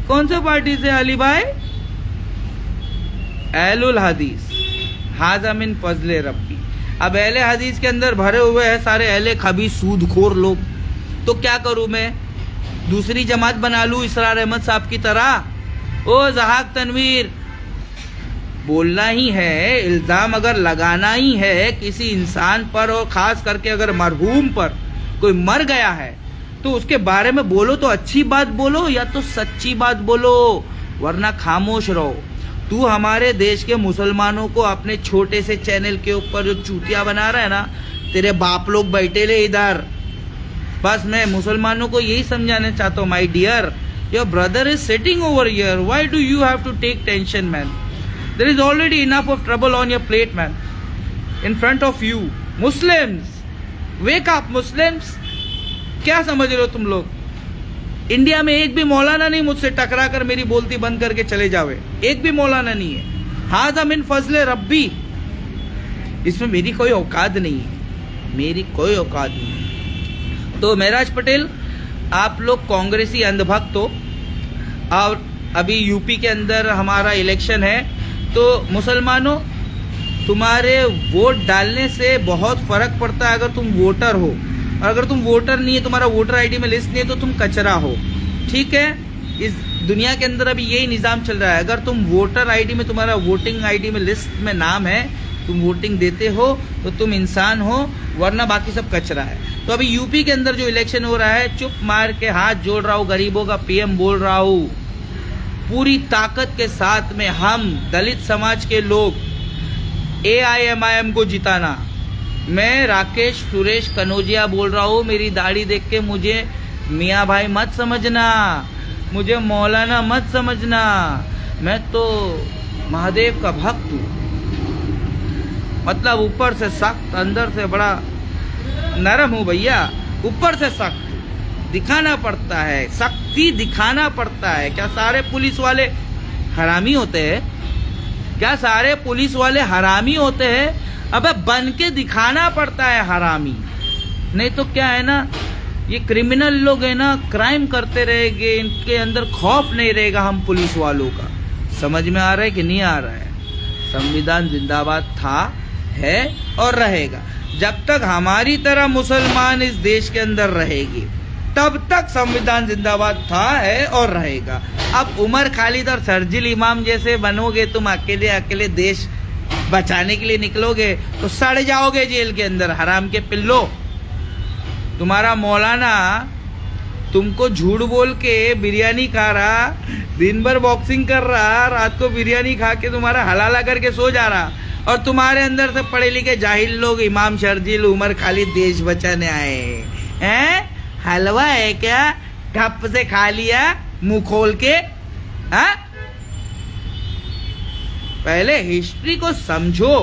कौन से पार्टी से अली भाई? अहलुल हदीस, हाज़ा मिन फज़ले रब्बी। अब अहले हदीस के अंदर भरे हुए हैं सारे अहले खबीस सूदखोर लोग, तो क्या करूं मैं? दूसरी जमात बना लूं इसरार अहमद साहब की तरह? ओ जहाक तनवीर, बोलना ही है, इल्ज़ाम अगर लगाना ही है किसी इंसान पर और ख़ास करके अगर मरहूम पर कोई मर गया है तो उसके बारे में बोलो तो अच्छी बात बोलो या तो सच्ची बात बोलो, वरना खामोश रहो। तू हमारे देश के मुसलमानों को अपने छोटे से चैनल के ऊपर जो चूतिया बना रहा है ना, तेरे बाप लोग बैठे ले इधर। बस मैं मुसलमानों को यही समझाना चाहता हूँ, my dear, your brother is sitting over here, why do you have to take tension man? There is already enough of trouble on your plate man, in front of you. Muslims, wake up Muslims. क्या समझ रहे हो तुम लोग? India में एक भी मौलाना नहीं मुझसे टकरा कर मेरी बोलती बंद करके चले जावे, एक भी मौलाना नहीं है। हाज़ा मिन फज़ले रब्बी, इसमें मेरी कोई औकात नहीं है, मेरी कोई औकात नहीं है। तो महराज पटेल, आप लोग कांग्रेसी अंधभक्त हो और अभी यूपी के अंदर हमारा इलेक्शन है, तो मुसलमानों तुम्हारे वोट डालने से बहुत फर्क पड़ता है अगर तुम वोटर हो, और अगर तुम वोटर नहीं है, तुम्हारा वोटर आईडी में लिस्ट नहीं है, तो तुम कचरा हो। ठीक है, इस दुनिया के अंदर अभी यही निज़ाम चल रहा है। अगर तुम वोटर आईडी में, तुम्हारा वोटिंग आईडी में लिस्ट में नाम है, तुम वोटिंग देते हो तो तुम इंसान हो, वरना बाकी सब कचरा है। तो अभी यूपी के अंदर जो इलेक्शन हो रहा है, चुप मार के हाथ जोड़ रहा हूँ, गरीबों का पीएम बोल रहा हूँ, पूरी ताकत के साथ में हम दलित समाज के लोग AIMIM को जिताना। मैं राकेश सुरेश कनौजिया बोल रहा हूँ, मेरी दाढ़ी देख के मुझे मियाँ भाई मत समझना, मुझे मौलाना मत समझना, मैं तो महादेव का भक्त हूँ। मतलब ऊपर से सख्त, अंदर से बड़ा नरम हूँ भैया, ऊपर से सख्त दिखाना पड़ता है, सख्ती दिखाना पड़ता है। क्या सारे पुलिस वाले हरामी होते हैं? क्या सारे पुलिस वाले हरामी होते हैं? अबे बन के दिखाना पड़ता है हरामी, नहीं तो क्या है ना, ये क्रिमिनल लोग है ना, क्राइम करते रहेंगे, इनके अंदर खौफ नहीं रहेगा हम पुलिस वालों का। समझ में आ रहा है कि नहीं आ रहा है? संविधान जिंदाबाद था, है और रहेगा। जब तक हमारी तरह मुसलमान इस देश के अंदर रहेगी तब तक संविधान जिंदाबाद था, है और रहेगा। अब उमर खालिद और शर्जील इमाम जैसे बनोगे तुम, अकेले अकेले देश बचाने के लिए निकलोगे तो सड़ जाओगे जेल के अंदर, हराम के पिल्लो। तुम्हारा मौलाना तुमको झूठ बोल के बिरयानी खा रहा, दिन भर बॉक्सिंग कर रहा, रात को बिरयानी खा के तुम्हारा हलाला करके सो जा रहा, और तुम्हारे अंदर से पढ़े लिखे जाहिल लोग इमाम शर्जील, उमर खालिद देश बचाने आए हैं। हलवा है क्या? ठप से खा लिया मुंह खोल के? हाँ, पहले हिस्ट्री को समझो,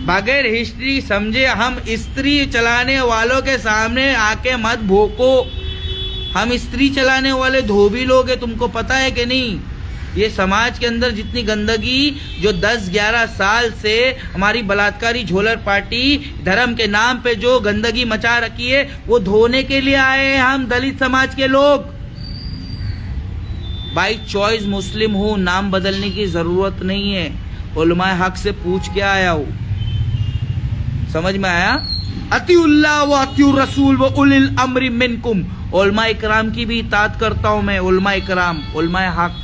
बगैर हिस्ट्री समझे हम स्त्री चलाने वालों के सामने आके मत भोको। हम स्त्री चलाने वाले धोबी लोग हैं, तुमको पता है कि नहीं? ये समाज के अंदर जितनी गंदगी जो 10-11 साल से हमारी बलात्कारी झोलर पार्टी धर्म के नाम पे जो गंदगी मचा रखी है, वो धोने के लिए आए हैं हम दलित समाज के लोग। बाई चॉइस मुस्लिम हूँ, नाम बदलने की जरूरत नहीं है, उलमाए हक से पूछ के आया हूँ। समझ में आया? अतिउल्लाह व अतिउर रसूल व उलिल अम्री मिनकुम, उलमाए इकराम की भी इताअत करता हूँ मैं। उलमाए इकराम, उलमाए हक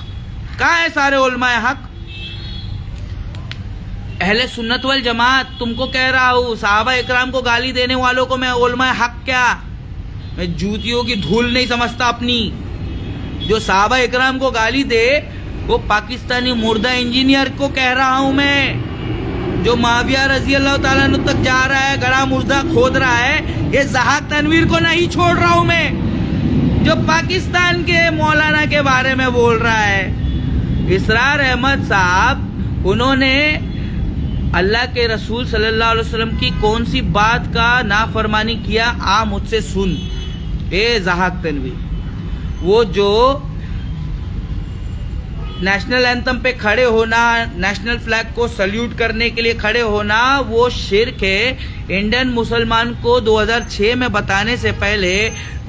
कहाँ है? सारे उलमाए हक अहले सुन्नत वल जमात। तुमको कह रहा हूँ, साहबा इकराम को गाली देने वालों को मैं उलमाए हक क्या, मैं जूतियों की धूल नहीं समझता अपनी। जो साहबा इकराम को गाली दे वो पाकिस्तानी मुर्दा इंजीनियर को कह रहा हूँ मैं, जो माविया रजी अल्लाह ताला अन्हु तक जा रहा है, गड़ा मुर्दा खोद रहा है। ये जहाक तनवीर को नहीं छोड़ रहा हूँ मैं, जो पाकिस्तान के मौलाना के बारे में बोल रहा है। इसरार अहमद साहब, उन्होंने अल्लाह के रसूल सल्लल्लाहु अलैहि वसल्लम की कौन सी बात का नाफरमानी किया? आ मुझसे सुन ए जहाक तनवीर। वो जो नेशनल एंथम पे खड़े होना, नेशनल फ्लैग को सल्यूट करने के लिए खड़े होना, वो शिर्क है। इंडियन मुसलमान को 2006 में बताने से पहले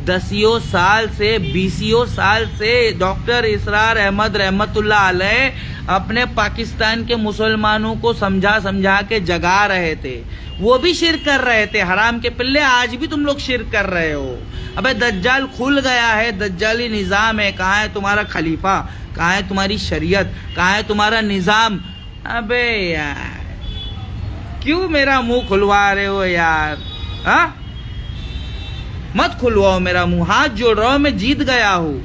10 साल से 20 साल से डॉक्टर इसरार अहमद रहमतुल्लाह अलैह अपने पाकिस्तान के मुसलमानों को समझा समझा के जगा रहे थे। वो भी शिर्क कर रहे थे। हराम के पिल्ले, आज भी तुम लोग शिर्क कर रहे हो। अबे दज्जाल खुल गया है, दज्जाली निजाम है। कहाँ है तुम्हारा खलीफा? कहाँ है तुम्हारी शरीयत? कहाँ है तुम्हारा निजाम? अबे यार क्यों मेरा मुंह खुलवा रहे हो यार? हाँ, मत खुलवाओ मेरा मुंह, हाथ जोड़ रहा हूं। मैं जीत गया हूं,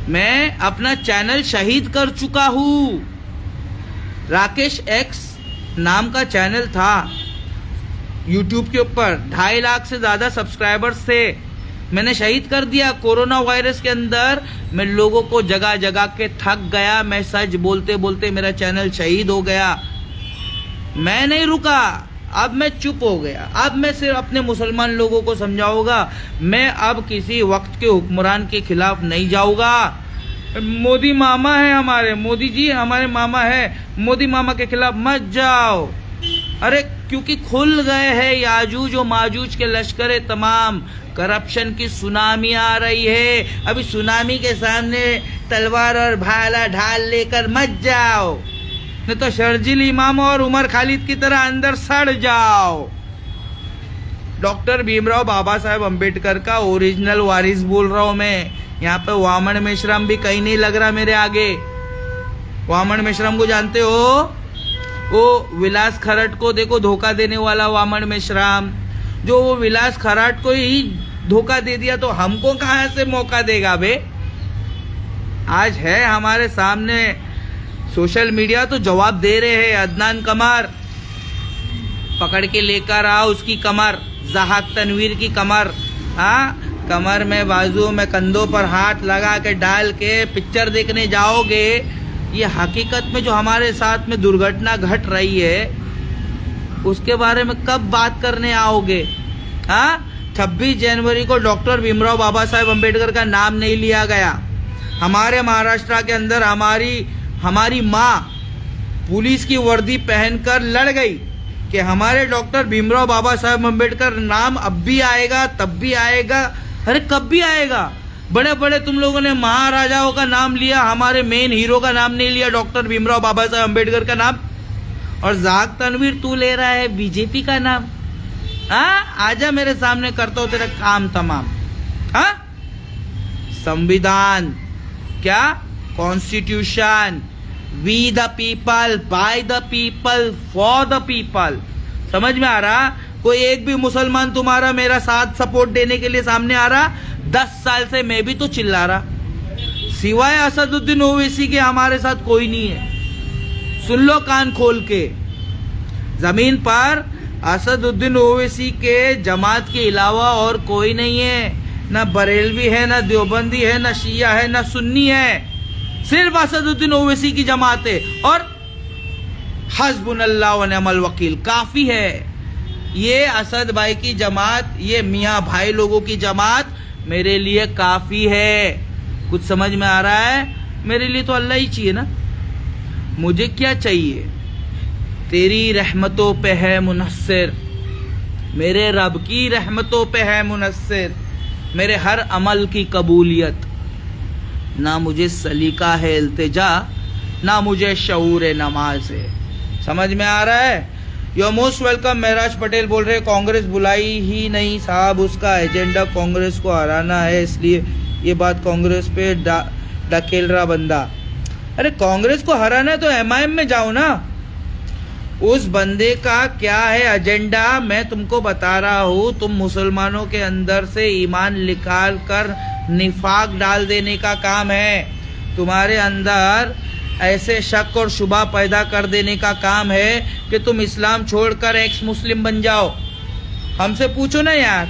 मैं अपना चैनल शहीद कर चुका हूं। राकेश एक्स नाम का चैनल था यूट्यूब के ऊपर, 2.5 लाख से ज्यादा सब्सक्राइबर्स थे। मैंने शहीद कर दिया। कोरोना वायरस के अंदर मैं लोगों को जगा जगा के थक गया। मैं सच बोलते बोलते मेरा चैनल शहीद हो गया। मैं नहीं रुका, अब मैं चुप हो गया। अब मैं सिर्फ अपने मुसलमान लोगों को समझाऊंगा। मैं अब किसी वक्त के हुक्मरान के खिलाफ नहीं जाऊंगा। मोदी मामा है हमारे, मोदी जी हमारे मामा है, मोदी मामा के खिलाफ मत जाओ। अरे क्योंकि खुल गए हैं याजूज और माजूज के लश्कर तमाम। करप्शन की सुनामी आ रही है। अभी सुनामी के सामने तलवार और भाला ढाल लेकर मत जाओ, नहीं तो शर्जील इमाम और उमर खालिद की तरह अंदर सड़ जाओ। डॉक्टर भीमराव बाबा साहेब अम्बेडकर का ओरिजिनल वारिस बोल रहा हूं मैं। यहाँ पे वामन मेश्राम भी कहीं नहीं लग रहा मेरे आगे। वामन मेश्राम को जानते हो? वो विलास खरट को देखो धोखा देने वाला वामन मेश्राम, जो वो विलास खराट को ही धोखा दे दिया, तो हमको कहां से मौका देगा बे? आज है हमारे सामने सोशल मीडिया, तो जवाब दे रहे हैं। अदनान कमर पकड़ के लेकर आओ, उसकी कमर, जहाक तनवीर की कमर। हाँ, कमर में, बाजू में, कंधों पर हाथ लगा के डाल के पिक्चर देखने जाओगे। ये हकीकत में जो हमारे साथ में दुर्घटना घट रही है उसके बारे में कब बात करने आओगे? हाँ, 26 जनवरी को डॉक्टर भीमराव बाबा साहेब अम्बेडकर का नाम नहीं लिया गया। हमारे महाराष्ट्र के अंदर हमारी माँ पुलिस की वर्दी पहनकर लड़ गई कि हमारे डॉक्टर भीमराव बाबा साहेब अम्बेडकर नाम अब भी आएगा, तब भी आएगा। अरे कब भी आएगा? बड़े बड़े तुम लोगों ने महाराजाओं का नाम लिया, हमारे मेन हीरो का नाम नहीं लिया, डॉक्टर भीमराव बाबा साहेब अम्बेडकर का नाम। और जहाक तनवीर तू ले रहा है बीजेपी का नाम। हाँ, आजा मेरे सामने, करता हो तेरा काम तमाम। हाँ, संविधान क्या? Constitution, we the people, by the people, for the people. समझ में आ रहा? कोई एक भी मुसलमान तुम्हारा मेरा साथ सपोर्ट देने के लिए सामने आ रहा? 10 साल से मैं भी तो चिल्ला रहा, सिवाय असदुद्दीन ओवैसी के हमारे साथ कोई नहीं है। सुन लो कान खोल के, जमीन पर असदुद्दीन ओवैसी के जमात के अलावा और कोई नहीं है। ना बरेलवी है, ना देवबंदी है, ना शिया है, ना सुन्नी है। सिर्फ असदुद्दीन ओवैसी की जमात है और हस्बुनल्लाह व निअमल वकील काफी है। ये असद भाई की जमात, ये मियाँ भाई लोगों की जमात मेरे लिए काफी है। कुछ समझ में आ रहा है? मेरे लिए तो अल्लाह ही चाहिए ना। मुझे क्या चाहिए? तेरी रहमतों पे है मुनस्सिर, मेरे रब की रहमतों पे है मुनस्सिर मेरे हर अमल की कबूलियत। ना मुझे सलीका है इल्तिजा, ना मुझे शऊर नमाज है। समझ में आ रहा है? You most welcome. Maharaj Patel बोल रहे कांग्रेस बुलाई ही नहीं साहब, उसका एजेंडा कांग्रेस को हराना है, इसलिए ये बात कांग्रेस पे ढकेल रहा बंदा। अरे कांग्रेस को हराना है तो एमआईएम में जाओ ना। उस बंदे का क्या है एजेंडा मैं तुमको बता रहा हूँ। तुम मुसलमानों के अंदर से ईमान निकाल कर निफाक डाल देने का काम है। तुम्हारे अंदर ऐसे शक और शुबा पैदा कर देने का काम है कि तुम इस्लाम छोड़कर एक्स मुस्लिम बन जाओ। हमसे पूछो ना यार,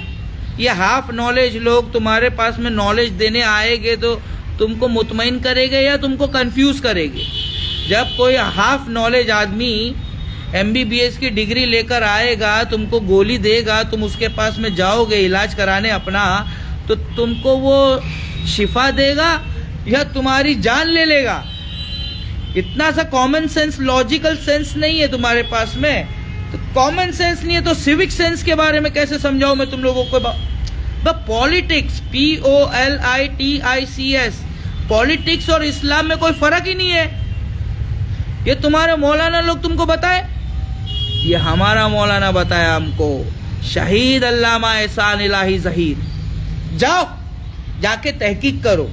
ये हाफ नॉलेज लोग तुम्हारे पास में नॉलेज देने आएंगे तो तुमको मुतमईन करेंगे या तुमको कंफ्यूज करेंगे? जब कोई हाफ नॉलेज आदमी MBBS की डिग्री लेकर आएगा, तुमको गोली देगा, तुम उसके पास में जाओगे इलाज कराने अपना, तो तुमको वो शिफा देगा या तुम्हारी जान ले लेगा? इतना सा कॉमन सेंस, लॉजिकल सेंस नहीं है तुम्हारे पास में। तो कॉमन सेंस नहीं है तो सिविक सेंस के बारे में कैसे समझाऊं मैं तुम लोगों को? पॉलिटिक्स, POLITICS, पॉलिटिक्स और इस्लाम में कोई फर्क ही नहीं है। ये तुम्हारे मौलाना लोग तुमको बताए? ये हमारा मौलाना बताया हमको, शहीद अल्लामा एहसान इलाही ज़हीर। जाओ जाके तहकीक करो,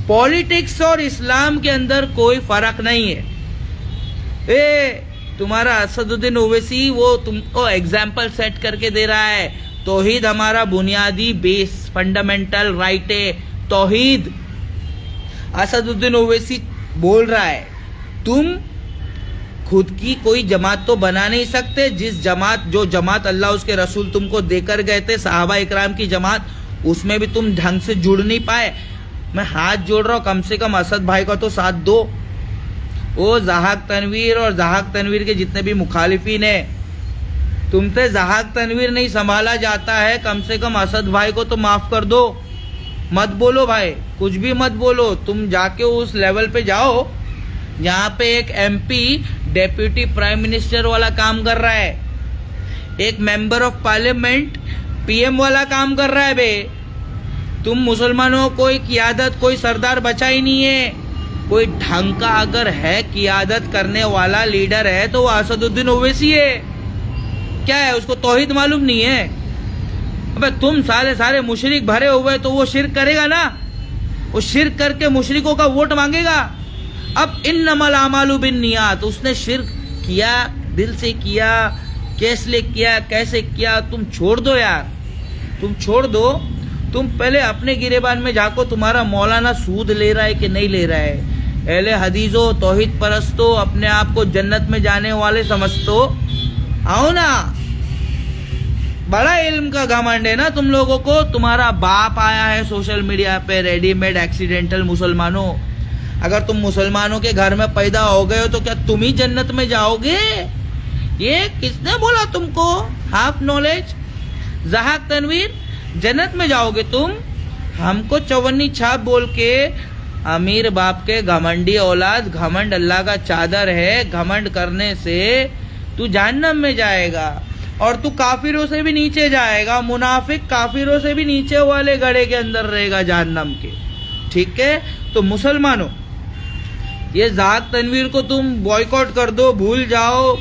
पॉलिटिक्स और इस्लाम के अंदर कोई फर्क नहीं है। तुम्हारा असदुद्दीन ओवैसी वो तुमको एग्जाम्पल सेट करके दे रहा है। तौहीद हमारा बुनियादी बेस, फंडामेंटल राइट है तौहीद। असदुद्दीन ओवैसी बोल रहा है तुम खुद की कोई जमात तो बना नहीं सकते, जो जमात अल्लाह उसके रसूल तुमको देकर गए थे, सहाबा इकराम की जमात, उसमें भी तुम ढंग से जुड़ नहीं पाए। मैं हाथ जोड़ रहा हूँ, कम से कम असद भाई का तो साथ दो। वो जहाक तनवीर और जहाक तनवीर के जितने भी मुखालिफिन है, तुमसे जहाक तनवीर नहीं संभाला जाता है, कम से कम असद भाई को तो माफ कर दो। मत बोलो भाई, कुछ भी मत बोलो। तुम जाके उस लेवल पे जाओ जहाँ पे एक MP डेप्यूटी प्राइम मिनिस्टर वाला काम कर रहा है, एक मेंबर ऑफ पार्लियामेंट PM वाला काम कर रहा है। बे तुम मुसलमानों को कोई क़ियादत, कोई सरदार बचा ही नहीं है। कोई ढंग का अगर है क़ियादत करने वाला लीडर है तो वो असदुद्दीन ओवैसी है। क्या है, उसको तौहीद मालूम नहीं है? अबे तुम सारे मुशरिक भरे हुए, तो वो शिर्क करेगा ना, वो शिर्क करके मुशरिकों का वोट मांगेगा। अब इन्नमल आमालु बिन्नियात, उसने शिर्क किया, दिल से किया, कैसे किया, तुम छोड़ दो यार, तुम छोड़ दो। तुम पहले अपने गिरेबान में जाको, तुम्हारा मौलाना सूद ले रहा है कि नहीं ले रहा है। अहले हदीसो, तौहीद परस्तो, अपने आप को जन्नत में जाने वाले समझतो, आओ ना। बड़ा इल्म का घमंड है ना तुम लोगों को। तुम्हारा बाप आया है सोशल मीडिया पे, रेडीमेड एक्सीडेंटल मुसलमानों। अगर तुम मुसलमानों के घर में पैदा हो गए हो तो क्या तुम ही जन्नत में जाओगे? ये किसने बोला तुमको? Half knowledge. जहाक तनवीर, जन्नत में जाओगे तुम? हमको चौवन्नी छाप बोल के अमीर बाप के घमंडी औलाद, घमंड अल्लाह का चादर है, घमंड करने से तू जहन्नम में जाएगा और तू काफिरों से भी नीचे जाएगा। मुनाफिक काफिरों से भी नीचे वाले गड़े के अंदर रहेगा जहन्नम के। ठीक है, तो मुसलमानों, ये जहाक तनवीर को तुम बॉयकॉट कर दो, भूल जाओ,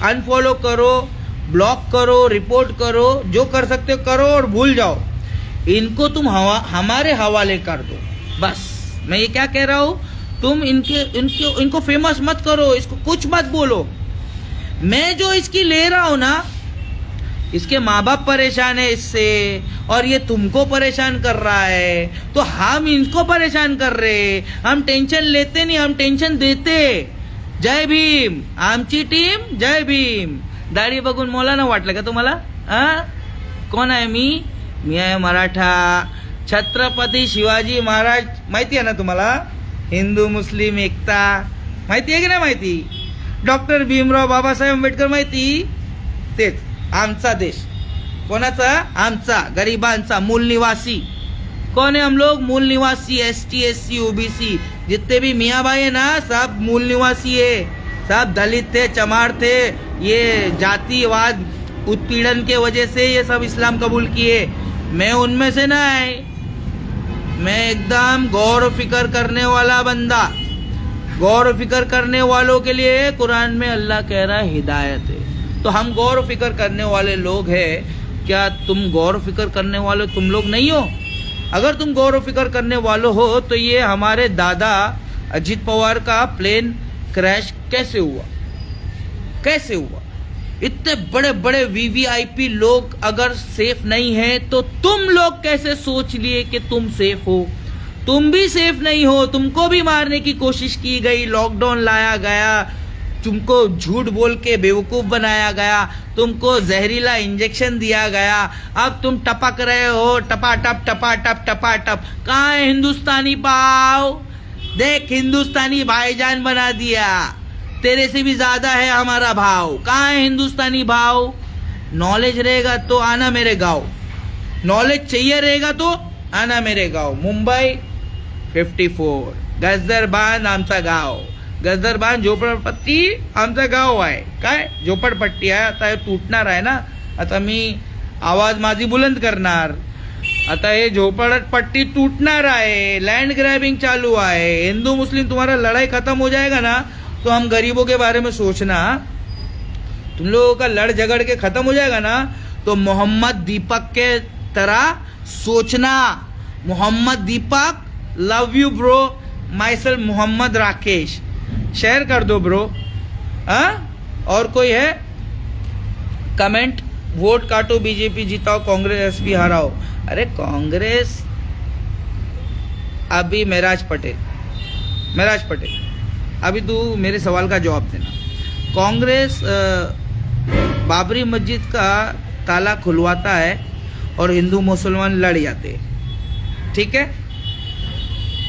अनफॉलो करो, ब्लॉक करो, रिपोर्ट करो, जो कर सकते हो करो और भूल जाओ। इनको तुम हमारे हवाले कर दो बस। मैं ये क्या कह रहा हूँ, तुम इनको फेमस मत करो, इसको कुछ मत बोलो। मैं जो इसकी ले रहा हूँ ना, इसके माँ बाप परेशान है इससे और ये तुमको परेशान कर रहा है, तो हम इनको परेशान कर रहे। हम टेंशन लेते नहीं, हम टेंशन देते। जय भीम, आमची टीम, जय भीम। दाढी बघून मौलाना वाटलं का तुम्हाला? कोण आहे मी आहे मराठा छत्रपती शिवाजी महाराज। माहिती आहे ना तुम्हाला? हिंदू मुस्लिम एकता माहिती आहे की नाही माहिती? डॉक्टर भीमराव बाबासाहेब आंबेडकर माहिती? तेच आमचा देश। कोणाचा? आमचा, गरिबांचा, मूल निवासी। कौन है हम लोग? मूल निवासी, ST SC OBC जितने भी मियाँ भाई है ना, सब मूल निवासी है, सब दलित थे, चमार थे। ये जातिवाद उत्पीड़न के वजह से ये सब इस्लाम कबूल किए। मैं उनमें से ना है। मैं एकदम गौर फिक्र करने वाला बंदा। गौर फिक्र करने वालों के लिए कुरान में अल्लाह कह रहा है हिदायत है। तो हम गौर फिक्र करने वाले लोग हैं। क्या तुम गौर फिक्र करने वाले तुम लोग नहीं हो? अगर तुम गौर फिक्र करने वाले हो तो ये हमारे दादा अजीत पवार का प्लेन क्रैश कैसे हुआ? कैसे हुआ? इतने बड़े बड़े VVIP लोग अगर सेफ नहीं है तो तुम लोग कैसे सोच लिए कि तुम सेफ हो? तुम भी सेफ नहीं हो, तुमको भी मारने की कोशिश की गई, लॉकडाउन लाया गया, तुमको झूठ बोल के बेवकूफ बनाया गया, तुमको जहरीला इंजेक्शन दिया गया। अब तुम टपक रहे हो, टपाटप टपाटप टपाटप। कहाँ है हिंदुस्तानी भाव? देख, हिंदुस्तानी भाईजान बना दिया। तेरे से भी ज्यादा है हमारा भाव। कहाँ है हिंदुस्तानी भाव? नॉलेज रहेगा तो आना मेरे गाँव, नॉलेज चाहिए रहेगा तो आना मेरे गाँव। मुंबई 54 गजदरबान आमचा गाव, गजरबान झोपडपट्टी आमचं गाव आहे. काय झोपडपट्टी आहे. आता हे तुटणार आहे ना. आता मी आवाज माझी बुलंद करणार. आता हे झोपड़पट्टी टूटणार आहे. लैंड ग्रैबिंग चालू है. हिंदू मुस्लिम तुम्हारा लड़ाई खत्म हो जाएगा ना तो हम गरीबों के बारे में सोचना. तुम लोगों का लड़ झगड़ के खत्म हो जाएगा ना तो मोहम्मद दीपक के तरह सोचना. Mohammad Deepak, love you bro. Myself Mohammad Rakesh. Share कर दो ब्रो. और कोई है कमेंट. वोट काटो, बीजेपी जीताओ, कांग्रेस एसपी हराओ. अरे कांग्रेस अभी महराज पटेल अभी तू मेरे सवाल का जवाब देना. कांग्रेस बाबरी मस्जिद का ताला खुलवाता है और हिंदू मुसलमान लड़ जाते हैं. ठीक है,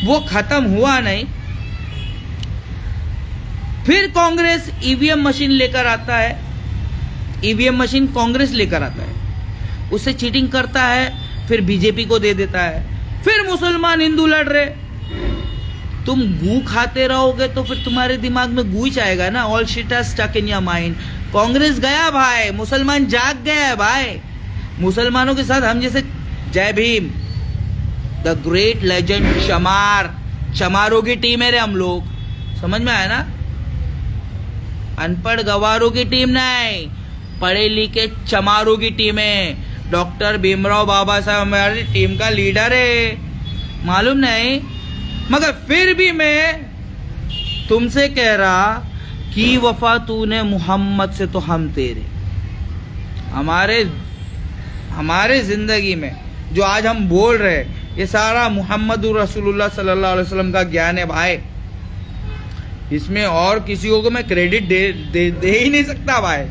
वो खत्म हुआ नहीं. फिर कांग्रेस ईवीएम मशीन लेकर आता है. ईवीएम मशीन कांग्रेस लेकर आता है, उससे चीटिंग करता है, फिर बीजेपी को दे देता है. फिर मुसलमान हिंदू लड़ रहे. तुम गू खाते रहोगे तो फिर तुम्हारे दिमाग में गू ही आएगा ना. All shit are stuck in your mind. Congress गया भाई, मुसलमान जाग गया है भाई. मुसलमानों के साथ हम जैसे जय भीम, द ग्रेट लेजेंड चमारों की टीम है रे हम लोग. समझ में आया ना. अनपढ़ गवारों की टीम नहीं, पढ़े लिखे चमारों की टीम है. डॉक्टर भीमराव बाबा साहब हमारी टीम का लीडर है. मालूम नहीं. मगर फिर भी मैं तुमसे कह रहा कि वफा तूने मोहम्मद से तो हम तेरे. हमारे जिंदगी में जो आज हम बोल रहे हैं ये सारा मोहम्मद रसूलुल्लाह सल्लल्लाहु अलैहि वसल्लम का ज्ञान है भाई. इसमें और किसी को मैं क्रेडिट दे ही नहीं सकता भाई.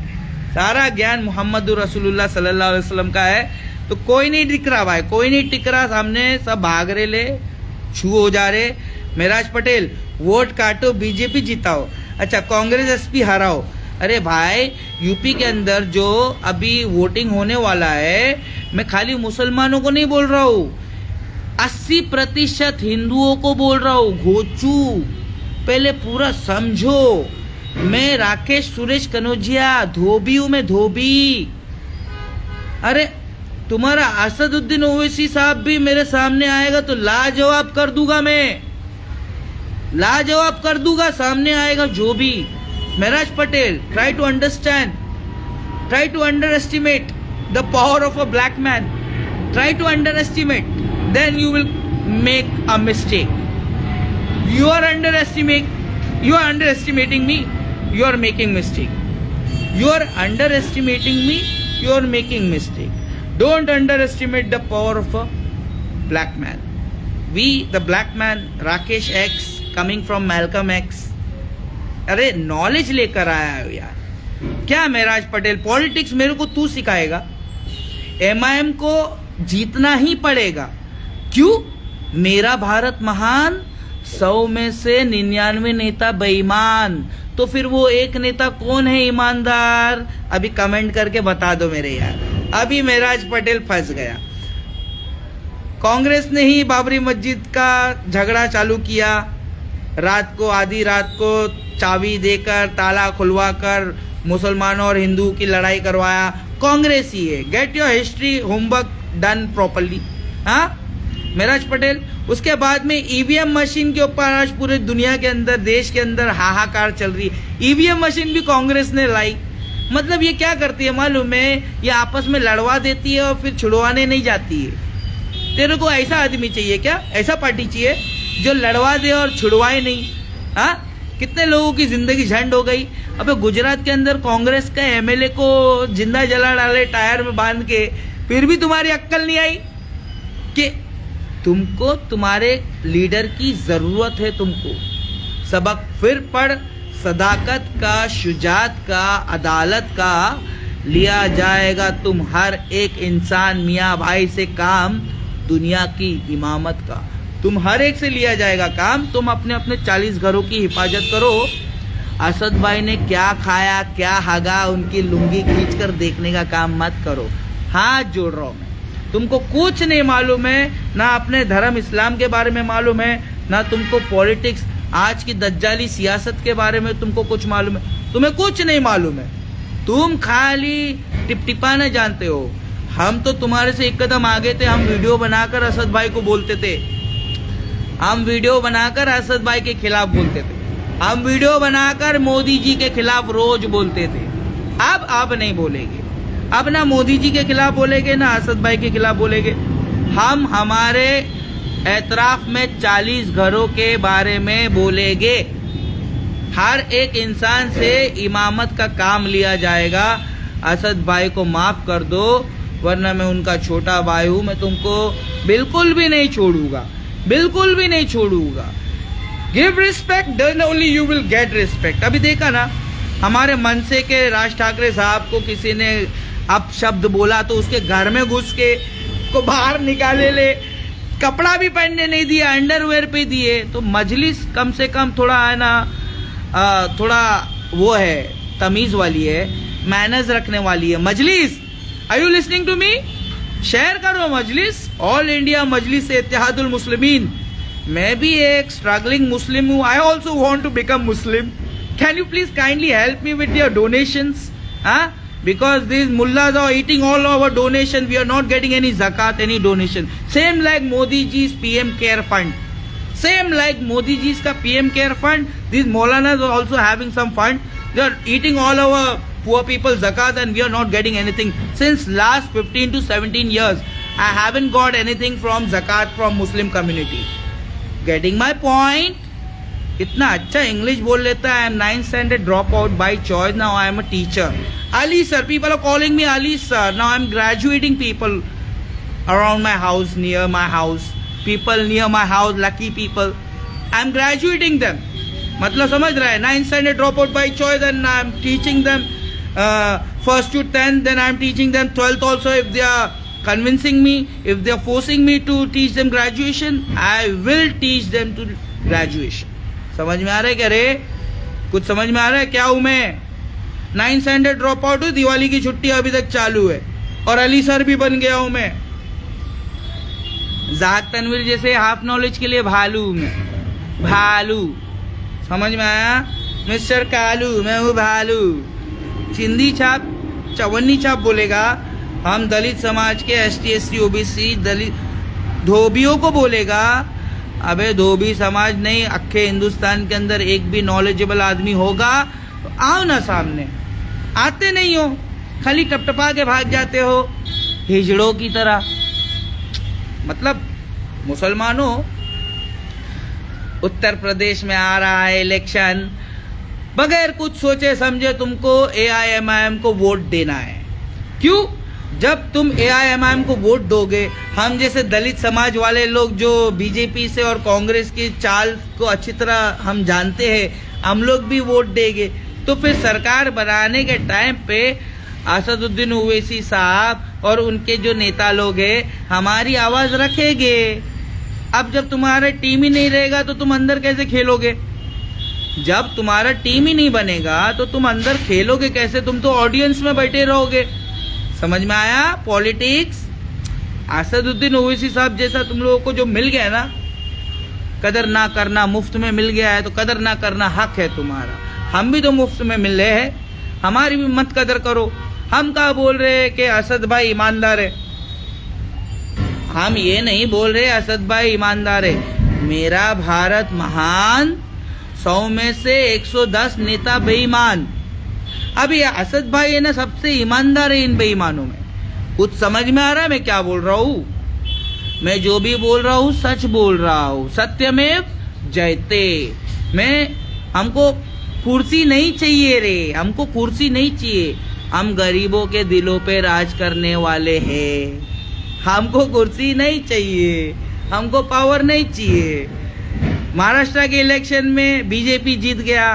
सारा ज्ञान मोहम्मद रसूलुल्लाह सल्लल्लाहु अलैहि वसल्लम का है. तो कोई नहीं टिक रहा भाई, कोई नहीं टिक रहा सामने. सब भाग रहे, ले छू हो जा रहे. महराज पटेल वोट काटो, बीजेपी जिताओ. अच्छा कांग्रेस एसपी हराओ. अरे भाई यूपी के अंदर जो अभी वोटिंग होने वाला है, मैं खाली मुसलमानों को नहीं बोल रहा हूँ, 80% हिंदुओं को बोल रहा हूँ. घोचू पहले पूरा समझो. मैं राकेश सुरेश कनौजिया धोबी हूं. मैं धोबी. अरे तुम्हारा असदुद्दीन ओवैसी साहब भी मेरे सामने आएगा तो लाजवाब कर दूंगा. मैं लाजवाब कर दूंगा. सामने आएगा जो भी. Maharaj Patel, try to understand, try to underestimate the power of a black man. Try to underestimate, then you will make a mistake. You are underestimating me. You are making mistake. You are underestimating me. You are making mistake. Don't underestimate the power of a black man. We, the black man, Rakesh X, coming from Malcolm X. अरे knowledge लेकर आया हो यार. क्या महराज Patel politics मेरे को तू सिखाएगा? MIM को जीतना ही पड़ेगा. क्यों? मेरा भारत महान, 100 में से 99 नेता बेईमान. तो फिर वो एक नेता कौन है ईमानदार? अभी कमेंट करके बता दो मेरे यार. अभी महराज पटेल फंस गया. कांग्रेस ने ही बाबरी मस्जिद का झगड़ा चालू किया. रात को, आधी रात को चाबी देकर, ताला खुलवाकर मुसलमानों और हिंदू की लड़ाई करवाया. कांग्रेस ही है. Get your history homework done properly. हाँ महराज पटेल. उसके बाद में ईवीएम मशीन के ऊपर आज पूरे दुनिया के अंदर, देश के अंदर हाहाकार चल रही है. ईवीएम मशीन भी कांग्रेस ने लाई. मतलब ये क्या करती है मालूम है? ये आपस में लड़वा देती है और फिर छुड़वाने नहीं जाती है. तेरे को ऐसा आदमी चाहिए क्या? ऐसा पार्टी चाहिए जो लड़वा दे और छुड़वाए नहीं. हाँ, कितने लोगों की जिंदगी झंड हो गई. अबे गुजरात के अंदर कांग्रेस का एमएलए को जिंदा जला डाले टायर में बांध के, फिर भी तुम्हारी अक्कल नहीं आई कि तुमको तुम्हारे लीडर की जरूरत है. तुमको सबक फिर पढ़. सदाकत का, शुजात का, अदालत का लिया जाएगा तुम हर एक इंसान मियाँ भाई से काम. दुनिया की इमामत का तुम हर एक से लिया जाएगा काम. तुम अपने अपने 40 घरों की हिफाजत करो. असद भाई ने क्या खाया, क्या हगा, उनकी लुंगी खींच कर देखने का काम मत करो. हाथ जोड़ रहा हूं मैं. तुमको कुछ नहीं मालूम है, ना अपने धर्म इस्लाम के बारे में मालूम है, ना तुमको पॉलिटिक्स आज की दज्जाली सियासत के बारे में तुमको कुछ मालूम है? तुम्हें कुछ नहीं मालूम है। तुम खाली टिपटिपाना जानते हो। हम तो तुम्हारे से एक कदम आगे थे। हम वीडियो बनाकर असद भाई को बोलते थे, हम वीडियो बनाकर असद भाई के खिलाफ बोलते थे, हम वीडियो बनाकर मोदी जी के खिलाफ रोज बोलते थे। अब नहीं बोलेंगे। अब ना मोदी जी के खिलाफ बोलेंगे ना असद भाई के खिलाफ बोलेंगे। हम हमारे एतराफ में 40 घरों के बारे में बोलेंगे। हर एक इंसान से इमामत का काम लिया जाएगा। असद भाई को माफ कर दो, वरना मैं उनका छोटा भाई हूं। मैं तुमको बिल्कुल भी नहीं छोड़ूंगा, बिल्कुल भी नहीं छोड़ूंगा। Give respect, then only you will get respect. अभी देखा ना, हमारे मनसे के राज ठाकरे साहब को किसी ने अपशब्द बोला तो उसके घर में घुस के को बाहर निकाले ले, कपड़ा भी पहनने नहीं दिया, अंडरवेयर पे दिए। तो मजलिस कम से कम थोड़ा है ना, थोड़ा वो है, तमीज वाली है, मैनर्स रखने वाली है Majlis. Are you listening to me? Share करो मजलिस, ऑल इंडिया मजलिस इत्तेहादुल मुस्लिमीन। मैं भी एक स्ट्रगलिंग मुस्लिम हूँ। I also want to become Muslim. Can you please kindly help me with your donations? Because these mullahs are eating all our donation. We are not getting any zakat, any donation. Same like Modi ji's PM Care Fund. Same like Modi ji's ka PM Care Fund. These Maulanas are also having some fund. They are eating all our poor people zakat and we are not getting anything. Since last 15 to 17 years, I haven't got anything from zakat from Muslim community. Getting my point? इतना अच्छा English बोल लेता है। I am 9th standard drop out by choice, now I am a teacher. Ali sir, people are calling me Ali sir. Now I'm graduating people around my house, near my house. People near my house, lucky people. I'm graduating them. मतलब समझ रहा है? 9th standard drop out by choice and I'm teaching them 1st to 10th. Then I'm teaching them 12th also. If they are convincing me, if they are forcing me to teach them graduation, I will teach them to graduation. समझ में आ रहा है क्या रे? कुछ समझ में आ रहा है? क्या हूँ मैं? 9th स्टैंडर्ड ड्रॉप आउट हूँ, दिवाली की छुट्टी अभी तक चालू है और अली सर भी बन गया हूँ मैं। ज़ाहक तनवीर जैसे हाफ नॉलेज के लिए भालू मैं, भालू। समझ में आया? मिस्टर कालू, मैं हूँ भालू। चिंदी छाप, चवन्नी छाप बोलेगा। हम दलित समाज के ST SC OBC दलित धोबियों को बोलेगा। अबे धोबी समाज नहीं, अक्खे हिंदुस्तान के अंदर एक भी नॉलेजेबल आदमी होगा तो आओ ना सामने। आते नहीं हो, खाली टपटपा के भाग जाते हो हिजड़ों की तरह। मतलब मुसलमानों, उत्तर प्रदेश में आ रहा है इलेक्शन, बगैर कुछ सोचे समझे तुमको AIMIM को वोट देना है। क्यों? जब तुम AIMIM को वोट दोगे, हम जैसे दलित समाज वाले लोग जो बीजेपी से और कांग्रेस की चाल को अच्छी तरह हम जानते हैं, हम लोग भी वोट देंगे। तो फिर सरकार बनाने के टाइम पे असदुद्दीन ओवैसी साहब और उनके जो नेता लोग हैं हमारी आवाज रखेंगे। अब जब तुम्हारा टीम ही नहीं रहेगा तो तुम अंदर कैसे खेलोगे? जब तुम्हारा टीम ही नहीं बनेगा तो तुम अंदर खेलोगे कैसे? तुम तो ऑडियंस में बैठे रहोगे। समझ में आया पॉलिटिक्स? असदुद्दीन ओवैसी साहब जैसा तुम लोगों को जो मिल गया ना, कदर ना करना, मुफ्त में मिल गया है तो कदर ना करना हक है तुम्हारा। हम भी तो मुफ्त में मिल रहे हैं, हमारी भी मत कदर करो। हम क्या बोल रहे हैं कि असद भाई ईमानदार है? हम ये नहीं बोल रहे असद भाई ईमानदार है। मेरा भारत महान, 100 में से 110 नेता बेईमान। अब ये असद भाई है ना, सबसे ईमानदार है इन बेईमानों में। कुछ समझ में आ रहा है मैं क्या बोल रहा हूँ? मैं जो भी बोल रहा हूँ सच बोल रहा हूँ। सत्यमेव जयते। हमको कुर्सी नहीं चाहिए रे, हमको कुर्सी नहीं चाहिए। हम गरीबों के दिलों पे राज करने वाले हैं। हमको कुर्सी नहीं चाहिए, हमको पावर नहीं चाहिए। महाराष्ट्र के इलेक्शन में बीजेपी जीत गया,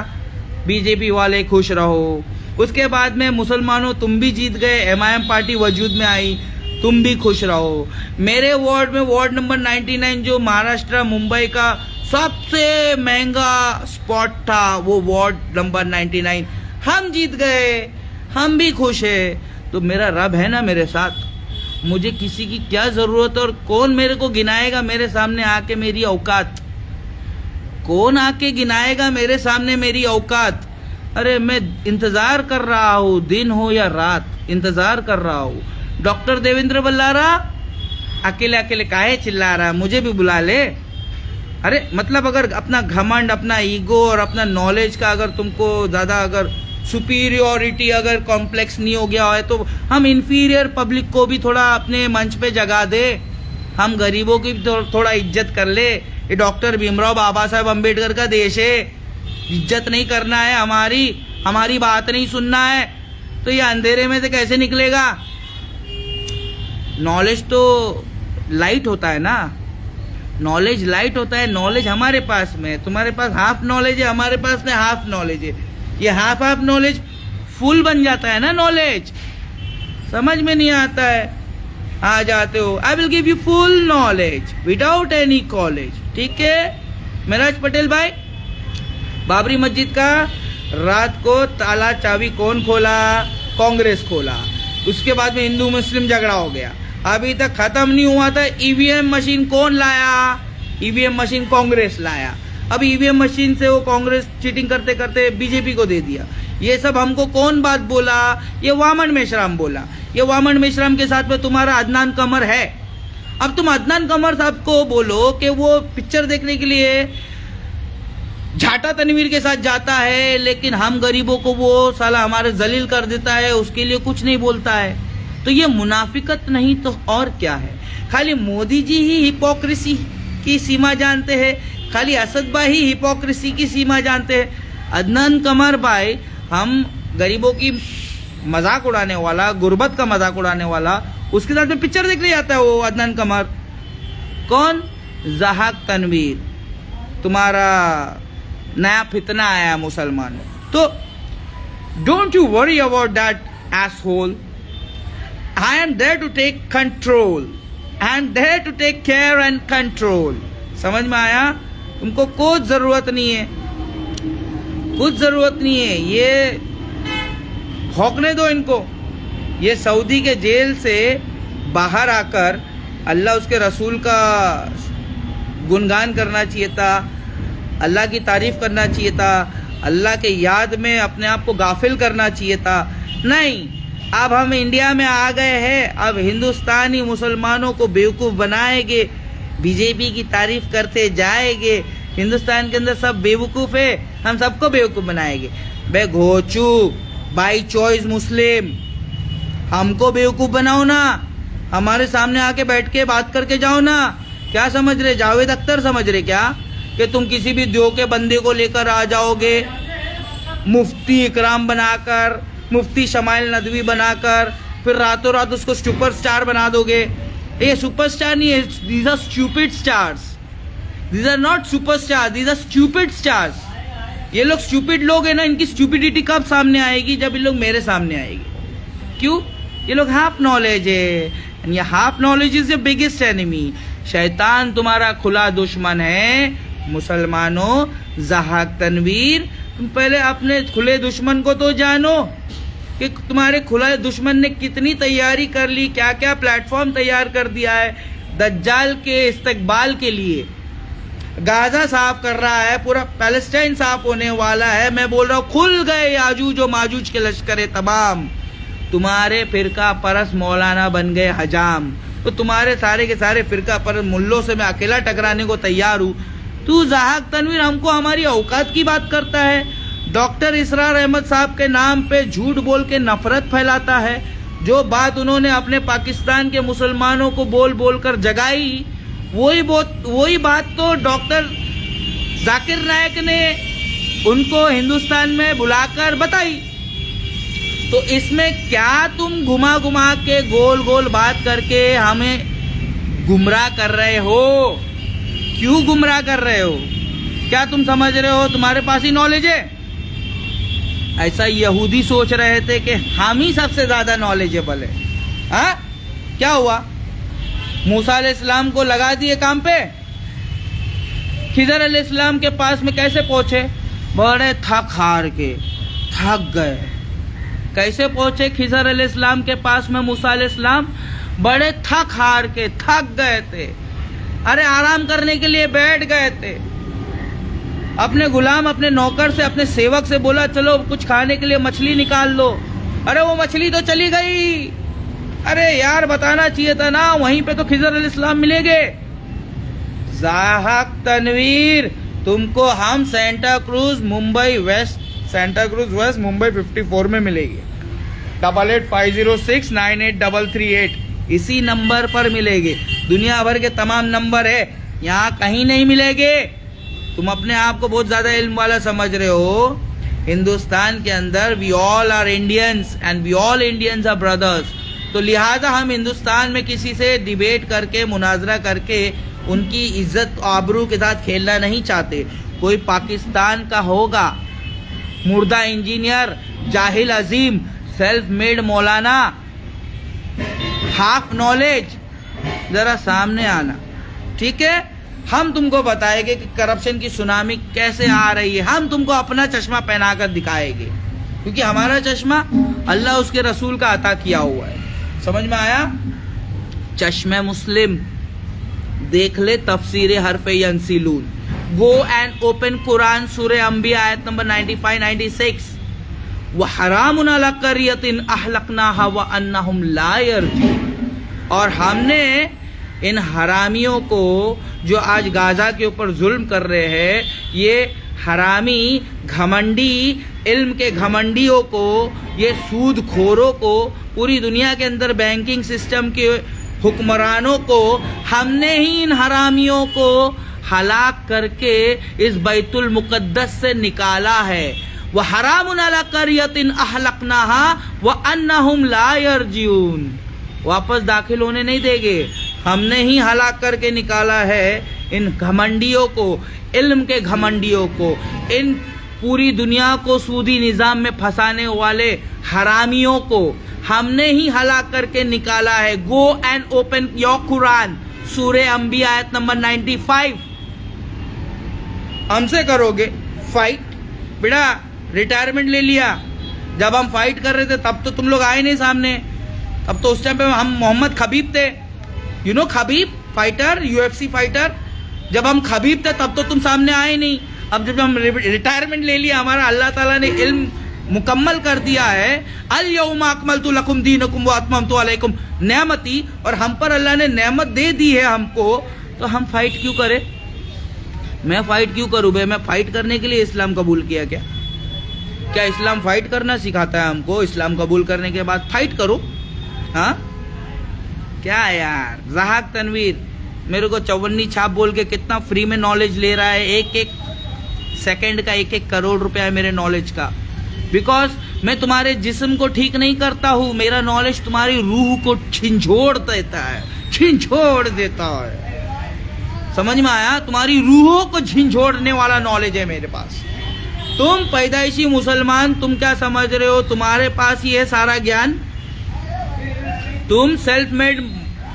बीजेपी वाले खुश रहो। उसके बाद में मुसलमानों तुम भी जीत गए, MIM पार्टी वजूद में आई, तुम भी खुश रहो। मेरे वार्ड में वार्ड नंबर 99 जो महाराष्ट्र मुंबई का सबसे महंगा स्पॉट था, वो वार्ड नंबर 99 हम जीत गए, हम भी खुश है। तो मेरा रब है ना मेरे साथ, मुझे किसी की क्या जरूरत और कौन मेरे को गिनाएगा मेरे सामने आके मेरी औकात? कौन आके गिनाएगा मेरे सामने मेरी औकात? अरे मैं इंतजार कर रहा हूँ, दिन हो या रात इंतजार कर रहा हूँ। डॉक्टर देवेंद्र बल्लारा अकेले अकेले काहे चिल्ला रहा है, मुझे भी बुला ले। अरे मतलब अगर अपना घमंड, अपना ईगो और अपना नॉलेज का अगर तुमको ज़्यादा अगर सुपीरियोरिटी अगर कॉम्प्लेक्स नहीं हो गया है तो हम इन्फीरियर पब्लिक को भी थोड़ा अपने मंच पे जगा दे, हम गरीबों की भी थोड़ा इज्जत कर ले। ये डॉक्टर भीमराव बाबा साहब अम्बेडकर का देश है, इज्जत नहीं करना है हमारी बात नहीं सुनना है तो ये अंधेरे में से कैसे निकलेगा? नॉलेज तो लाइट होता है ना, नॉलेज लाइट होता है। नॉलेज हमारे पास में है, तुम्हारे पास हाफ नॉलेज है, हमारे पास में हाफ नॉलेज है। ये हाफ नॉलेज फुल बन जाता है ना नॉलेज, समझ में नहीं आता है, आ जाते हो I will give you full knowledge without any college. ठीक है महराज पटेल भाई, बाबरी मस्जिद का रात को ताला चाबी कौन खोला? कांग्रेस खोला। उसके बाद में हिंदू मुस्लिम झगड़ा हो गया, अभी तक खत्म नहीं हुआ था। ईवीएम मशीन कौन लाया? ईवीएम मशीन कांग्रेस लाया। अब ईवीएम मशीन से वो कांग्रेस चीटिंग करते करते बीजेपी को दे दिया। ये सब हमको कौन बात बोला? ये वामन मेश्राम बोला। ये वामन मेश्राम के साथ में तुम्हारा अदनान कमर है। अब तुम अदनान कमर साहब को बोलो कि वो पिक्चर देखने के लिए झाटा तनवीर के साथ जाता है, लेकिन हम गरीबों को वो साला हमारे जलील कर देता है, उसके लिए कुछ नहीं बोलता है। तो ये मुनाफिकत नहीं तो और क्या है? खाली मोदी जी ही हिपोक्रेसी की सीमा जानते हैं, खाली असद भाई ही हिपोक्रेसी की सीमा जानते हैं। अदनान कमर भाई हम गरीबों की मजाक उड़ाने वाला, गुर्बत का मजाक उड़ाने वाला, उसके साथ में पिक्चर देखने जाता है वो अदनान कमर। कौन? जहाक तनवीर, तुम्हारा नया फितना आया मुसलमान। तो don't you worry about that asshole, I am there to take control, I am there to take care and control. समझ में आया? तुमको कुछ जरूरत नहीं है, कुछ जरूरत नहीं है, ये भौंकने दो इनको। ये सऊदी के जेल से बाहर आकर अल्लाह उसके रसूल का गुणगान करना चाहिए था, अल्लाह की तारीफ करना चाहिए था, अल्लाह के याद में अपने आप को गाफिल करना चाहिए था। नहीं, अब हम इंडिया में आ गए हैं, अब हिंदुस्तानी मुसलमानों को बेवकूफ़ बनाएंगे, बीजेपी की तारीफ करते जाएंगे। हिंदुस्तान के अंदर सब बेवकूफ़ है, हम सबको बेवकूफ़ बनाएंगे। बे घोचू बाई चॉइस मुस्लिम, हमको बेवकूफ़ बनाओ ना, हमारे सामने आके बैठ के बात करके जाओ ना। क्या समझ रहे? जावेद अख्तर समझ रहे क्या कि तुम किसी भी दो के बंदे को लेकर आ जाओगे, मुफ्ती इकराम बनाकर, मुफ्ती शमाइल नदवी बनाकर, फिर रातों रात उसको सुपरस्टार बना दोगे? ये सुपरस्टार नहीं है, these are stupid stars, these are not superstar, these are stupid stars. ये लोग स्टूपिड लोग हैं ना, इनकी स्टूपिडिटी कब सामने आएगी? जब ये लोग मेरे सामने आएगी। क्यों? ये लोग हाफ नॉलेज है, एंड ये half knowledge is the biggest enemy. शैतान तुम्हारा खुला दुश्मन है। मुसलमानों, जहाक तनवीर, तुम पहले अपने खुले दुश्मन को तो जानो कि तुम्हारे खुले दुश्मन ने कितनी तैयारी कर ली, क्या क्या प्लेटफॉर्म तैयार कर दिया है दज्जाल के इस्तकबाल के लिए। गाजा साफ कर रहा है, पूरा पैलेस्टाइन साफ होने वाला है। मैं बोल रहा हूँ खुल गए याजूज और माजूज के लश्कर तमाम। तुम्हारे फिरका परस मौलाना बन गए हजाम, तो तुम्हारे सारे के सारे फिरका परस मुल्लों से मैं अकेला टकराने को तैयार हूँ। तू जहाक तनवीर हमको हमारी औकात की बात करता है, डॉक्टर इसरार अहमद साहब के नाम पे झूठ बोल के नफरत फैलाता है। जो बात उन्होंने अपने पाकिस्तान के मुसलमानों को बोल बोल कर जगाई, वही बात तो डॉक्टर जाकिर नायक ने उनको हिंदुस्तान में बुलाकर बताई। तो इसमें क्या तुम घुमा घुमा के गोल गोल बात करके हमें गुमराह कर रहे हो? क्यों गुमराह कर रहे हो? क्या तुम समझ रहे हो तुम्हारे पास ही नॉलेज है? ऐसा यहूदी सोच रहे थे कि हम ही सबसे ज्यादा नॉलेजेबल है। हाँ, क्या हुआ? मूसा अलैहिस्सलाम को लगा दिए काम पे, खिजर अलैहिस्सलाम के पास में कैसे पहुंचे? बड़े थक हार के, थक गए। कैसे पहुंचे खिजर अलैहिस्सलाम के पास में मूसा अलैहिस्सलाम? बड़े थक हार के, थक गए थे, अरे आराम करने के लिए बैठ गए थे। अपने गुलाम, अपने नौकर से, अपने सेवक से बोला चलो कुछ खाने के लिए मछली निकाल लो। अरे वो मछली तो चली गई। अरे यार बताना चाहिए था ना, वहीं पे तो खिजर अलैहिस्सलाम मिलेंगे। ज़ाहक तनवीर, तुमको हम सेंटा क्रूज मुंबई वेस्ट मुंबई 54 में मिलेगी। 8850698338 इसी नंबर पर मिलेगी। दुनिया भर के तमाम नंबर है, यहाँ कहीं नहीं मिलेंगे। तुम अपने आप को बहुत ज्यादा इल्म वाला समझ रहे हो। हिंदुस्तान के अंदर we all are Indians and we all Indians are brothers. तो लिहाजा हम हिंदुस्तान में किसी से डिबेट करके, मुनाजरा करके उनकी इज्जत आबरू के साथ खेलना नहीं चाहते। कोई पाकिस्तान का होगा मुर्दा इंजीनियर, जाहिल अजीम, सेल्फ मेड मौलाना, हाफ नॉलेज, जरा सामने आना, ठीक है। हम तुमको बताएंगे कि करप्शन की सुनामी कैसे आ रही है। हम तुमको अपना चश्मा पहनाकर दिखाएंगे, क्योंकि हमारा चश्मा अल्लाह उसके रसूल का अता किया हुआ है। समझ में आया? चश्मे मुस्लिम देख ले, तफसीर हरफे यंसिलून, गो एंड ओपन कुरान सूरह अंबिया आयत नंबर 95-96। व हरामुन अला करियतिन अहलकनाहा व अन्नहुम ला यरजून। और हमने इन हरामियों को जो आज गाजा के ऊपर जुल्म कर रहे हैं, ये हरामी घमंडी, इल्म के घमंडियों को, ये सूद खोरों को, पूरी दुनिया के अंदर बैंकिंग सिस्टम के हुक्मरानों को, हमने ही इन हरामियों को हलाक करके इस बैतुल मुकद्दस से निकाला है। वह हरामुन अला करियतिन अहलकनाहा व अन्नहुम ला यरजून, वापस दाखिल होने नहीं देंगे। हमने ही हलाक करके निकाला है इन घमंडियों को, इल्म के घमंडियों को, इन पूरी दुनिया को सूदी निज़ाम में फंसाने वाले हरामियों को हमने ही हलाक करके निकाला है। Go and open your Quran सूरह अंबिया आयत नंबर 95। हमसे करोगे फाइट? बेटा रिटायरमेंट ले लिया, जब हम फाइट कर रहे थे तब तो तुम लोग आए नहीं सामने। अब तो उस टाइम पे हम मोहम्मद खबीब थे, you know Khabib fighter, UFC fighter. जब हम खबीब थे तब तो तुम सामने आए नहीं। अब जब हम रिटायरमेंट ले लिया, हमारा अल्लाह ताला ने इल्म मुकम्मल कर दिया है, अल यौमा अकमलतु लकुम दीनकुम व अतममतु अलैकुम नेमती, और हम पर अल्लाह ने नेमत दे दी है हमको, तो हम फाइट क्यों करें? मैं फाइट क्यों करूं बे? मैं फाइट करने के लिए इस्लाम कबूल किया क्या? क्या इस्लाम फाइट करना सिखाता है हमको? इस्लाम कबूल करने के बाद फाइट करो? हाँ क्या यार। ज़ाहक तनवीर मेरे को चौवन्नी छाप बोल के कितना फ्री में नॉलेज ले रहा है। एक सेकंड का 1-1 करोड़ रुपया है मेरे नॉलेज का। बिकॉज मैं तुम्हारे जिस्म को ठीक नहीं करता हूँ, मेरा नॉलेज तुम्हारी रूह को झिंझोड़ देता है, झिंझोड़ देता है। समझ में आया? तुम्हारी रूहों को झिंझोड़ने वाला नॉलेज है मेरे पास। तुम पैदाइशी मुसलमान, तुम क्या समझ रहे हो तुम्हारे पास ये सारा ज्ञान? तुम सेल्फ मेड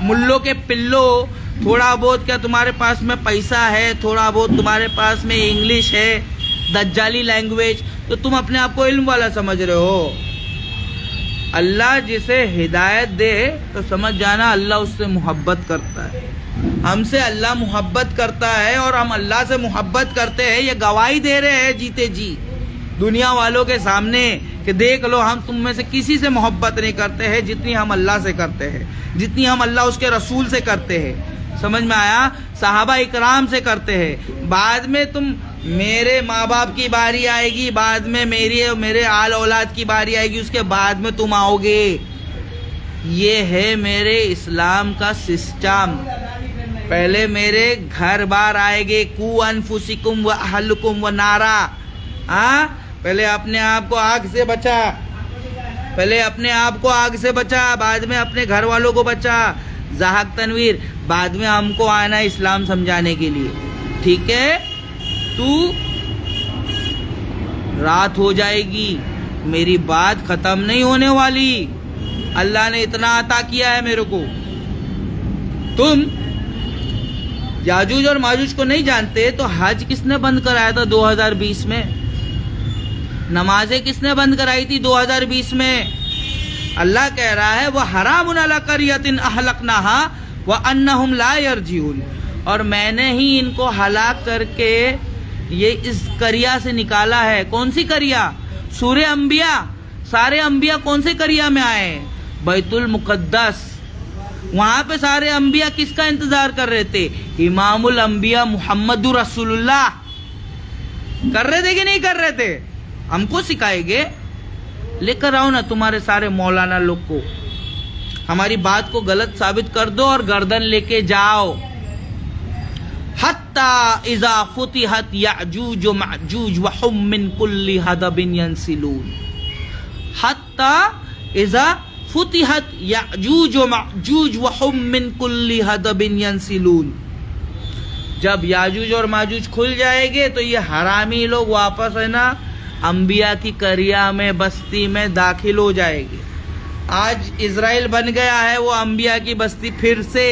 मुल्लों के पिल्लो, थोड़ा बहुत क्या तुम्हारे पास में पैसा है, थोड़ा बहुत तुम्हारे पास में इंग्लिश है, दज्जाली लैंग्वेज, तो तुम अपने आप को इल्म वाला समझ रहे हो। अल्लाह जिसे हिदायत दे तो समझ जाना अल्लाह उससे मोहब्बत करता है। हमसे अल्लाह मोहब्बत करता है और हम अल्लाह से मोहब्बत करते हैं। ये गवाही दे रहे हैं जीते जी दुनिया वालों के सामने कि देख लो, हम तुम में से किसी से मोहब्बत नहीं करते हैं जितनी हम अल्लाह से करते हैं, जितनी हम अल्लाह उसके रसूल से करते हैं। समझ में आया? सहाबा इकराम से करते हैं। बाद में तुम, मेरे माँ बाप की बारी आएगी, बाद में मेरे आल औलाद की बारी आएगी, उसके बाद में तुम आओगे। ये है मेरे इस्लाम का सिस्टम। पहले मेरे घर बार आएंगे, कू अनफुसिकुम व अहलुकुम व नारा। हाँ, पहले अपने आप को आग से बचा, पहले अपने आप को आग से बचा, बाद में अपने घर वालों को बचा। ज़ाहक तनवीर, बाद में हमको आना इस्लाम समझाने के लिए, ठीक है? तू रात हो जाएगी, मेरी बात खत्म नहीं होने वाली। अल्लाह ने इतना अता किया है मेरे को। तुम याजूज और माजूज को नहीं जानते तो हज किसने बंद कराया था 2020 में? नमाजें किसने बंद कराई थी 2020 में? अल्लाह कह रहा है वह हरामुन अला करियतिन अहलकनाहा व अन्नहुम ला यरजिऊन, और मैंने ही इनको हलाक करके ये इस करिया से निकाला है। कौन सी करिया? सूरे अंबिया। सारे अंबिया कौन से करिया में आए? बैतुल मुकद्दस। वहां पे सारे अंबिया किसका इंतजार कर रहे थे? इमामुल अंबिया मुहम्मदुर रसूलुल्लाह। कर रहे थे कि नहीं कर रहे थे? हमको सिखाएंगे? लेकर आओ ना तुम्हारे सारे मौलाना लोग को, हमारी बात को गलत साबित कर दो और गर्दन लेके जाओ। हत्ता इज़ा फुतिहत याजूज व माजूज व हुम मिन कुल्ली हदबिन यंसिलून। हत्ता इज़ा फुतिहत याजूज व माजूज व हुम मिन कुल्ली हदबिन यंसिलून। जब याजूज और माजूज खुल जाएंगे तो ये हरामी लोग वापस है ना अंबिया की करिया में, बस्ती में दाखिल हो जाएंगे। आज इजराइल बन गया है वो अंबिया की बस्ती फिर से।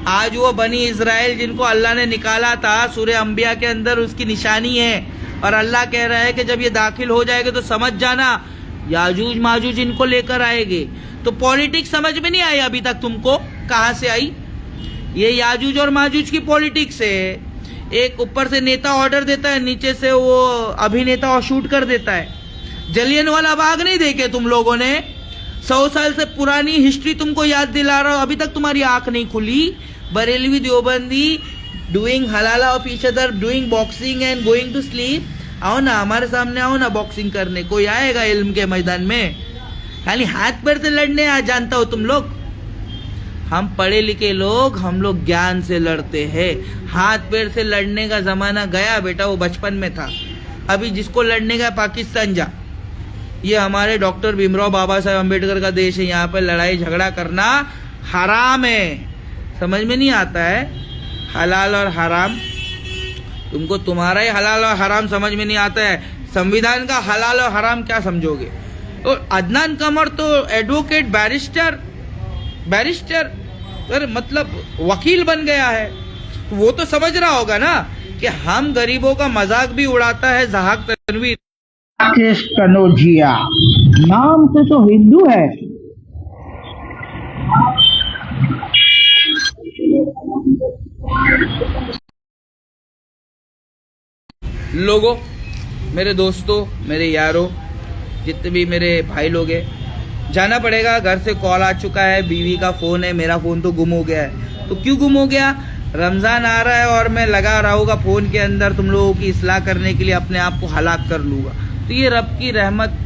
आज वो बनी इजराइल जिनको अल्लाह ने निकाला था सूरह अंबिया के अंदर, उसकी निशानी है। और अल्लाह कह रहा है कि जब ये दाखिल हो जाएंगे तो समझ जाना याजूज माजूज इनको लेकर आएंगे। तो पॉलिटिक्स समझ में नहीं आई अभी तक तुमको? कहाँ से आई? ये याजूज और माजूज की पॉलिटिक्स है। एक ऊपर से नेता ऑर्डर देता है, नीचे से वो अभिनेता और शूट कर देता है। जलियनवाला बाग नहीं देखे तुम लोगों ने? 100 साल से पुरानी हिस्ट्री तुमको याद दिला रहा हूं, अभी तक तुम्हारी आंख नहीं खुली। Barelvi Deobandi doing halala of each other, doing boxing and going to sleep. आओ ना हमारे सामने, आओ ना बॉक्सिंग करने। कोई आएगा इल्म के मैदान में? खाली हाथ पैर से लड़ने जानता हो तुम लोग? हम पढ़े लिखे लोग, हम लोग ज्ञान से लड़ते हैं। हाथ पैर से लड़ने का जमाना गया बेटा, वो बचपन में था। अभी जिसको लड़ने का पाकिस्तान जा। ये हमारे डॉक्टर भीमराव बाबा साहेब अम्बेडकर का देश है। यहाँ पर लड़ाई झगड़ा करना हराम है। समझ में नहीं आता है हलाल और हराम? तुमको तुम्हारा ही हलाल और हराम समझ में नहीं आता है। संविधान का हलाल और हराम क्या समझोगे? और अदनान कमर तो एडवोकेट, बैरिस्टर मतलब वकील बन गया है। वो तो समझ रहा होगा ना कि हम गरीबों का मजाक भी उड़ाता है जहाक तनवीर। राकेश कनौजिया नाम से तो हिंदू है। लोगों, मेरे दोस्तों, मेरे यारों, जितने भी मेरे भाई लोग हैं, जाना पड़ेगा। घर से कॉल आ चुका है, बीवी का फ़ोन है, मेरा फ़ोन तो गुम हो गया है। तो क्यों गुम हो गया? रमज़ान आ रहा है और मैं लगा रहूँगा फ़ोन के अंदर तुम लोगों की इस्लाह करने के लिए, अपने आप को हलाक कर लूँगा। तो ये रब की रहमत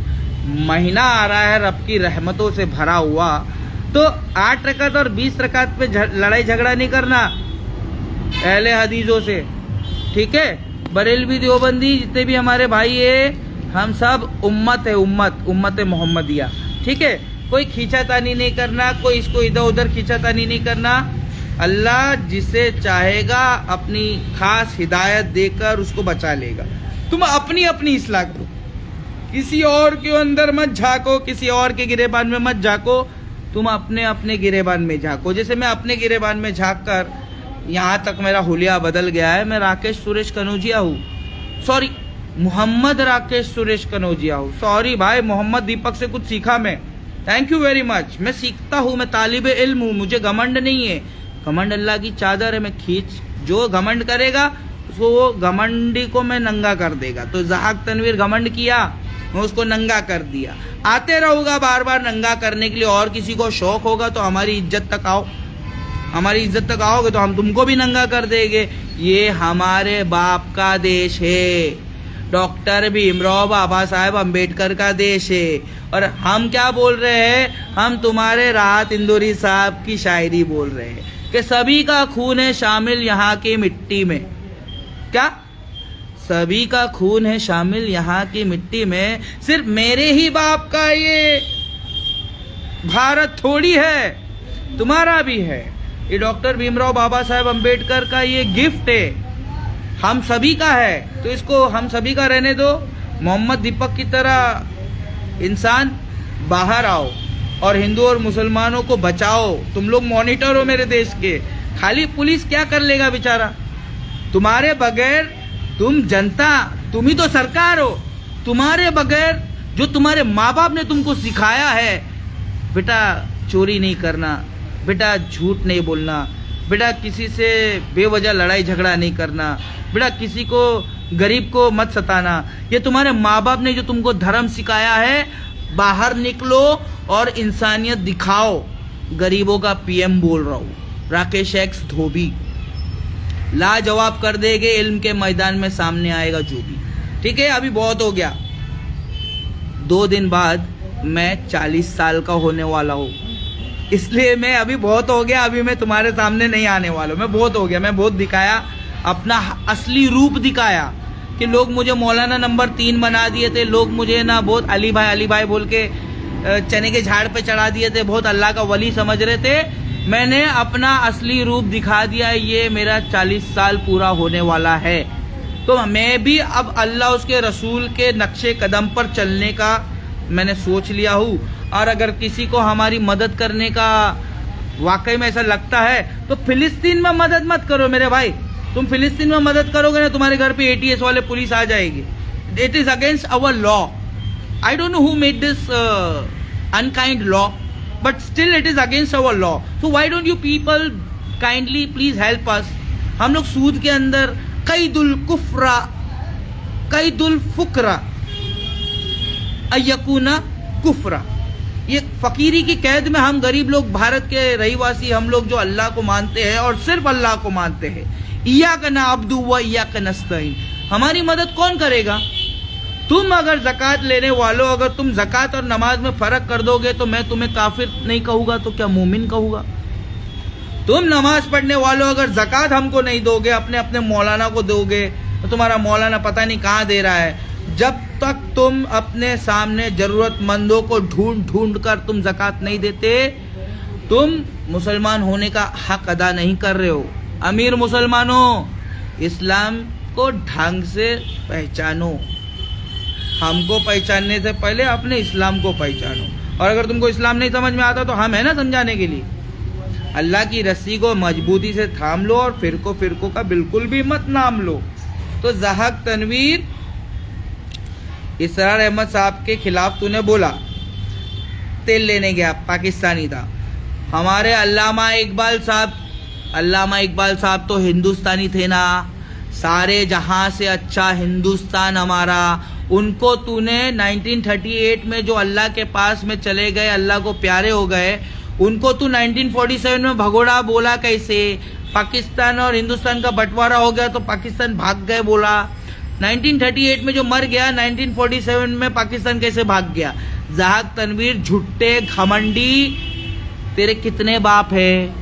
महीना आ रहा है, रब की रहमतों से भरा हुआ। तो 8 रकात और 20 रकात पे लड़ाई झगड़ा नहीं करना अहले हदीसों से, ठीक है? बरेलवी देवबंदी जितने भी हमारे भाई है, हम सब उम्मत है, उम्मत मोहम्मदिया, ठीक है? कोई खींचातानी नहीं करना, कोई इसको इधर उधर खींचातानी नहीं करना। अल्लाह जिसे चाहेगा अपनी खास हिदायत देकर उसको बचा लेगा। तुम अपनी अपनी इस्लाह करो, किसी और के अंदर मत झाको, किसी और के गिरेबान में मत झाको। तुम अपने अपने गिरेबान में झाको। जैसे मैं अपने गिरेबान में झाँक कर यहाँ तक मेरा हुलिया बदल गया है। मैं राकेश सुरेश कनौजिया हूँ, सॉरी मोहम्मद राकेश सुरेश कनौजिया हूँ। सॉरी भाई, मोहम्मद दीपक से कुछ सीखा मैं। Thank you very much. मैं सीखता हूँ, मैं तालिबे इल्म हूँ, मुझे घमंड नहीं है। घमंड अल्लाह की चादर है, मैं खींच। जो घमंड करेगा उसको, वो घमंडी को मैं नंगा कर देगा। तो जहाक तनवीर घमंड किया, मैं उसको नंगा कर दिया। आते रहूँगा बार बार नंगा करने के लिए। और किसी को शौक होगा तो हमारी इज्जत तक आओ, हमारी इज्जत तक आओगे तो हम तुमको भी नंगा कर देंगे। ये हमारे बाप का देश है, डॉक्टर भीमराव बाबा साहेब अम्बेडकर का देश है। और हम क्या बोल रहे हैं? हम तुम्हारे राहत इंदौरी साहब की शायरी बोल रहे हैं कि सभी का खून है शामिल यहाँ की मिट्टी में। क्या? सभी का खून है शामिल यहाँ की मिट्टी में। सिर्फ मेरे ही बाप का ये भारत थोड़ी है, तुम्हारा भी है। ये डॉक्टर भीमराव बाबा साहेब अम्बेडकर का ये गिफ्ट है, हम सभी का है। तो इसको हम सभी का रहने दो। मोहम्मद दीपक की तरह इंसान बाहर आओ और हिंदू और मुसलमानों को बचाओ। तुम लोग मॉनिटर हो मेरे देश के। खाली पुलिस क्या कर लेगा बेचारा? तुम्हारे बगैर, तुम जनता, तुम ही तो सरकार हो। तुम्हारे बगैर जो तुम्हारे माँ बाप ने तुमको सिखाया है, बेटा चोरी नहीं करना, बेटा झूठ नहीं बोलना, बेटा किसी से बेवजह लड़ाई झगड़ा नहीं करना, बेटा किसी को गरीब को मत सताना। ये तुम्हारे माँ बाप ने जो तुमको धर्म सिखाया है, बाहर निकलो और इंसानियत दिखाओ। गरीबों का पीएम बोल रहा हूँ, राकेश एक्स धोबी लाजवाब कर देंगे, इल्म के मैदान में सामने आएगा जो भी। ठीक है, अभी बहुत हो गया। 2 दिन बाद मैं 40 साल का होने वाला हूँ, इसलिए मैं अभी बहुत हो गया, अभी मैं तुम्हारे सामने नहीं आने वाला हूँ। मैं बहुत हो गया, मैं बहुत दिखाया, अपना असली रूप दिखाया कि लोग मुझे मौलाना नंबर 3 बना दिए थे, लोग मुझे ना बहुत अली भाई बोल के चने के झाड़ पे चढ़ा दिए थे, बहुत अल्लाह का वली समझ रहे थे। मैंने अपना असली रूप दिखा दिया। ये मेरा 40 साल पूरा होने वाला है, तो मैं भी अब अल्लाह उसके रसूल के नक्शे कदम पर चलने का मैंने सोच लिया हूँ। और अगर किसी को हमारी मदद करने का वाकई में ऐसा लगता है तो फिलिस्तीन में मदद मत करो मेरे भाई। तुम फिलिस्तीन में मदद करोगे ना, तुम्हारे घर पे ATS वाले पुलिस आ जाएगी। It is against our law. I don't know who made this unkind law, but still it is against our law. So why don't you people kindly please help us? हम लोग सूद के अंदर कैदुल कुफ्रा कैदुल फुकरा अयकुना कुफ्रा, ये फकीरी की कैद में हम गरीब लोग, भारत के रहीवासी, हम लोग जो अल्लाह को मानते हैं और सिर्फ अल्लाह को मानते हैं, इय्याका नअब्दु व इय्याका नस्तईन, हमारी मदद कौन करेगा? तुम अगर ज़कात लेने वालों, अगर तुम ज़कात और नमाज में फ़र्क कर दोगे तो मैं तुम्हें काफिर नहीं कहूँगा तो क्या मोमिन कहूँगा? तुम नमाज पढ़ने वालों अगर ज़कात हमको नहीं दोगे, अपने अपने मौलाना को दोगे, तो तुम्हारा मौलाना पता नहीं कहाँ दे रहा है। जब तक तुम अपने सामने ज़रूरतमंदों को ढूंढ ढूंढ कर तुम ज़कात नहीं देते, तुम मुसलमान होने का हक अदा नहीं कर रहे हो। अमीर मुसलमानों, इस्लाम को ढंग से पहचानो। हमको पहचानने से पहले अपने इस्लाम को पहचानो। और अगर तुमको इस्लाम नहीं समझ में आता तो हम है ना समझाने के लिए। अल्लाह की रस्सी को मजबूती से थाम लो और फिरकों का बिल्कुल भी मत नाम लो। तो ज़हाक तनवीर, इसरार अहमद साहब के खिलाफ तूने बोला, तेल लेने गया, पाकिस्तानी था। हमारे अल्लामा इकबाल साहब तो हिंदुस्तानी थे ना, सारे जहां से अच्छा हिंदुस्तान हमारा। उनको तूने 1938 में जो अल्लाह के पास में चले गए, अल्लाह को प्यारे हो गए, उनको तू 1947 में भगोड़ा बोला कैसे? पाकिस्तान और हिंदुस्तान का बंटवारा हो गया तो पाकिस्तान भाग गए बोला। 1938 में जो मर गया, 1947 में पाकिस्तान कैसे भाग गया? ज़हाक तनवीर झुट्टे घमंडी, तेरे कितने बाप है?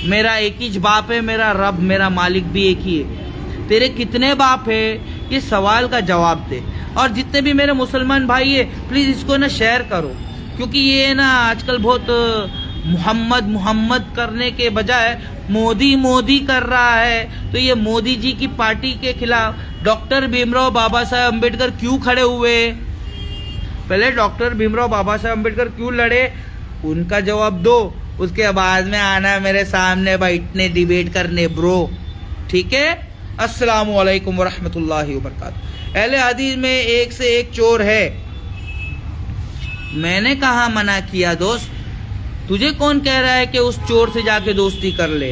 मेरा एक ही बाप है, मेरा रब, मेरा मालिक भी एक ही है। तेरे कितने बाप है? ये सवाल का जवाब दे। और जितने भी मेरे मुसलमान भाई है, प्लीज़ इसको ना शेयर करो, क्योंकि ये ना आजकल बहुत मोहम्मद करने के बजाय मोदी कर रहा है। तो ये मोदी जी की पार्टी के खिलाफ डॉक्टर भीमराव बाबा साहेब अम्बेडकर क्यों खड़े हुए? पहले डॉक्टर भीमराव बाबा साहेब अम्बेडकर क्यों लड़े, उनका जवाब दो। उसके बाद में आना मेरे सामने बैठने, डिबेट करने ब्रो। ठीक है? अस्सलामु अलैकुम वरहमतुल्लाहि वबरकातुहू। अहले हदीस में एक से एक चोर है। मैंने कहा मना किया दोस्त? तुझे कौन कह रहा है कि उस चोर से जाके दोस्ती कर ले?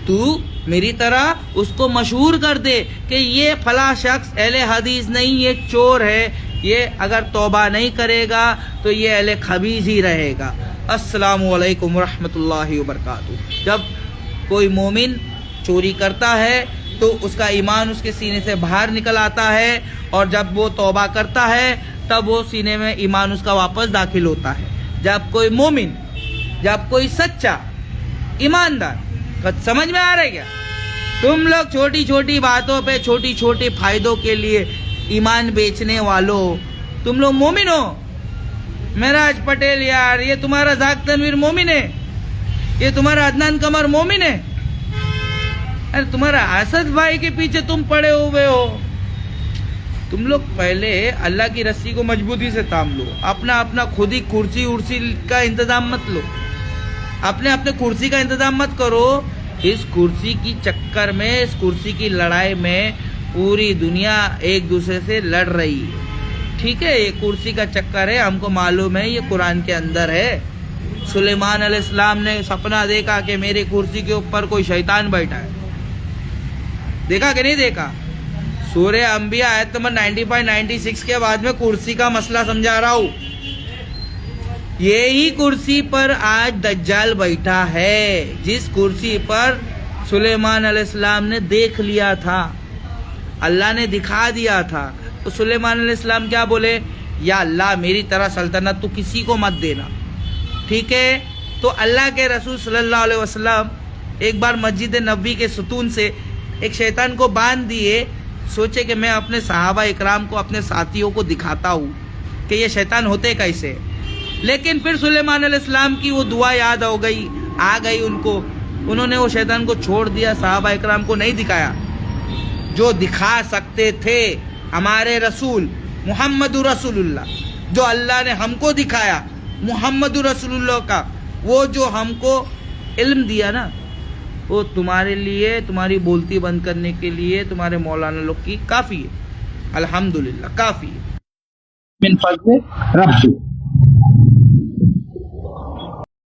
तू मेरी तरह उसको मशहूर कर दे कि ये फला शख्स अहले हदीस नहीं, ये चोर है, ये अगर तौबा नहीं करेगा तो ये अहले खबीज ही रहेगा। अस्सलामु अलैकुम वरहमतुल्लाहि वबरकातुहू। जब कोई मोमिन चोरी करता है तो उसका ईमान उसके सीने से बाहर निकल आता है, और जब वो तौबा करता है तब वो सीने में ईमान उसका वापस दाखिल होता है। जब कोई मोमिन, जब कोई सच्चा ईमानदार, समझ में आ रहा है क्या? तुम लोग छोटी छोटी बातों पे, छोटी छोटी फायदों के लिए ईमान बेचने वालों, तुम लोग मोमिन हो? मेराज पटेल यार, ये तुम्हारा ज़हाक तनवीर मोमिन है? ये तुम्हारा अदनान कमर मोमिन है? अरे तुम्हारा असद भाई के पीछे तुम पड़े हुए हो। तुम लोग पहले अल्लाह की रस्सी को मजबूती से थाम लो। अपना खुद ही कुर्सी उर्सी का इंतजाम मत लो, अपने कुर्सी का इंतजाम मत करो। इस कुर्सी की चक्कर में, इस कुर्सी की लड़ाई में पूरी दुनिया एक दूसरे से लड़ रही है। ठीक है, ये कुर्सी का चक्कर है, हमको मालूम है, ये कुरान के अंदर है। सुलेमान अलैहिस्सलाम ने सपना देखा कि मेरी कुर्सी के ऊपर कोई शैतान बैठा है। देखा कि नहीं देखा? सूरह अंबिया आयत नंबर 95-96 के बाद में कुर्सी का मसला समझा रहा हूं। यही कुर्सी पर आज दज्जाल बैठा है, जिस कुर्सी पर सुलेमान अलैहिस्सलाम ने देख लिया था, अल्लाह ने दिखा दिया था। तो सुलेमान अलैहिस्सलाम क्या बोले, या अल्लाह मेरी तरह सल्तनत तो किसी को मत देना, ठीक है। तो अल्लाह के रसूल सल्लल्लाहु अलैहि वसल्लम एक बार मस्जिद नबवी के सुतून से एक शैतान को बांध दिए। सोचे कि मैं अपने सहाबा इकराम को, अपने साथियों को दिखाता हूँ कि ये शैतान होते कैसे। लेकिन फिर सुलेमान अलैहिस्सलाम की वो दुआ याद हो गई, आ गई उनको, उन्होंने वो शैतान को छोड़ दिया, सहाबा इकराम को नहीं दिखाया। जो दिखा सकते थे हमारे रसूल मुहम्मदुर रसूलुल्लाह, जो अल्लाह ने हमको दिखाया मुहम्मदुर रसूलुल्लाह का, वो जो हमको इल्म दिया ना, वो तुम्हारे लिए, तुम्हारी बोलती बंद करने के लिए तुम्हारे मौलाना लोग की काफ़ी है। अल्हम्दुलिल्लाह काफ़ी है। मिन फज़्ल रब्बिक।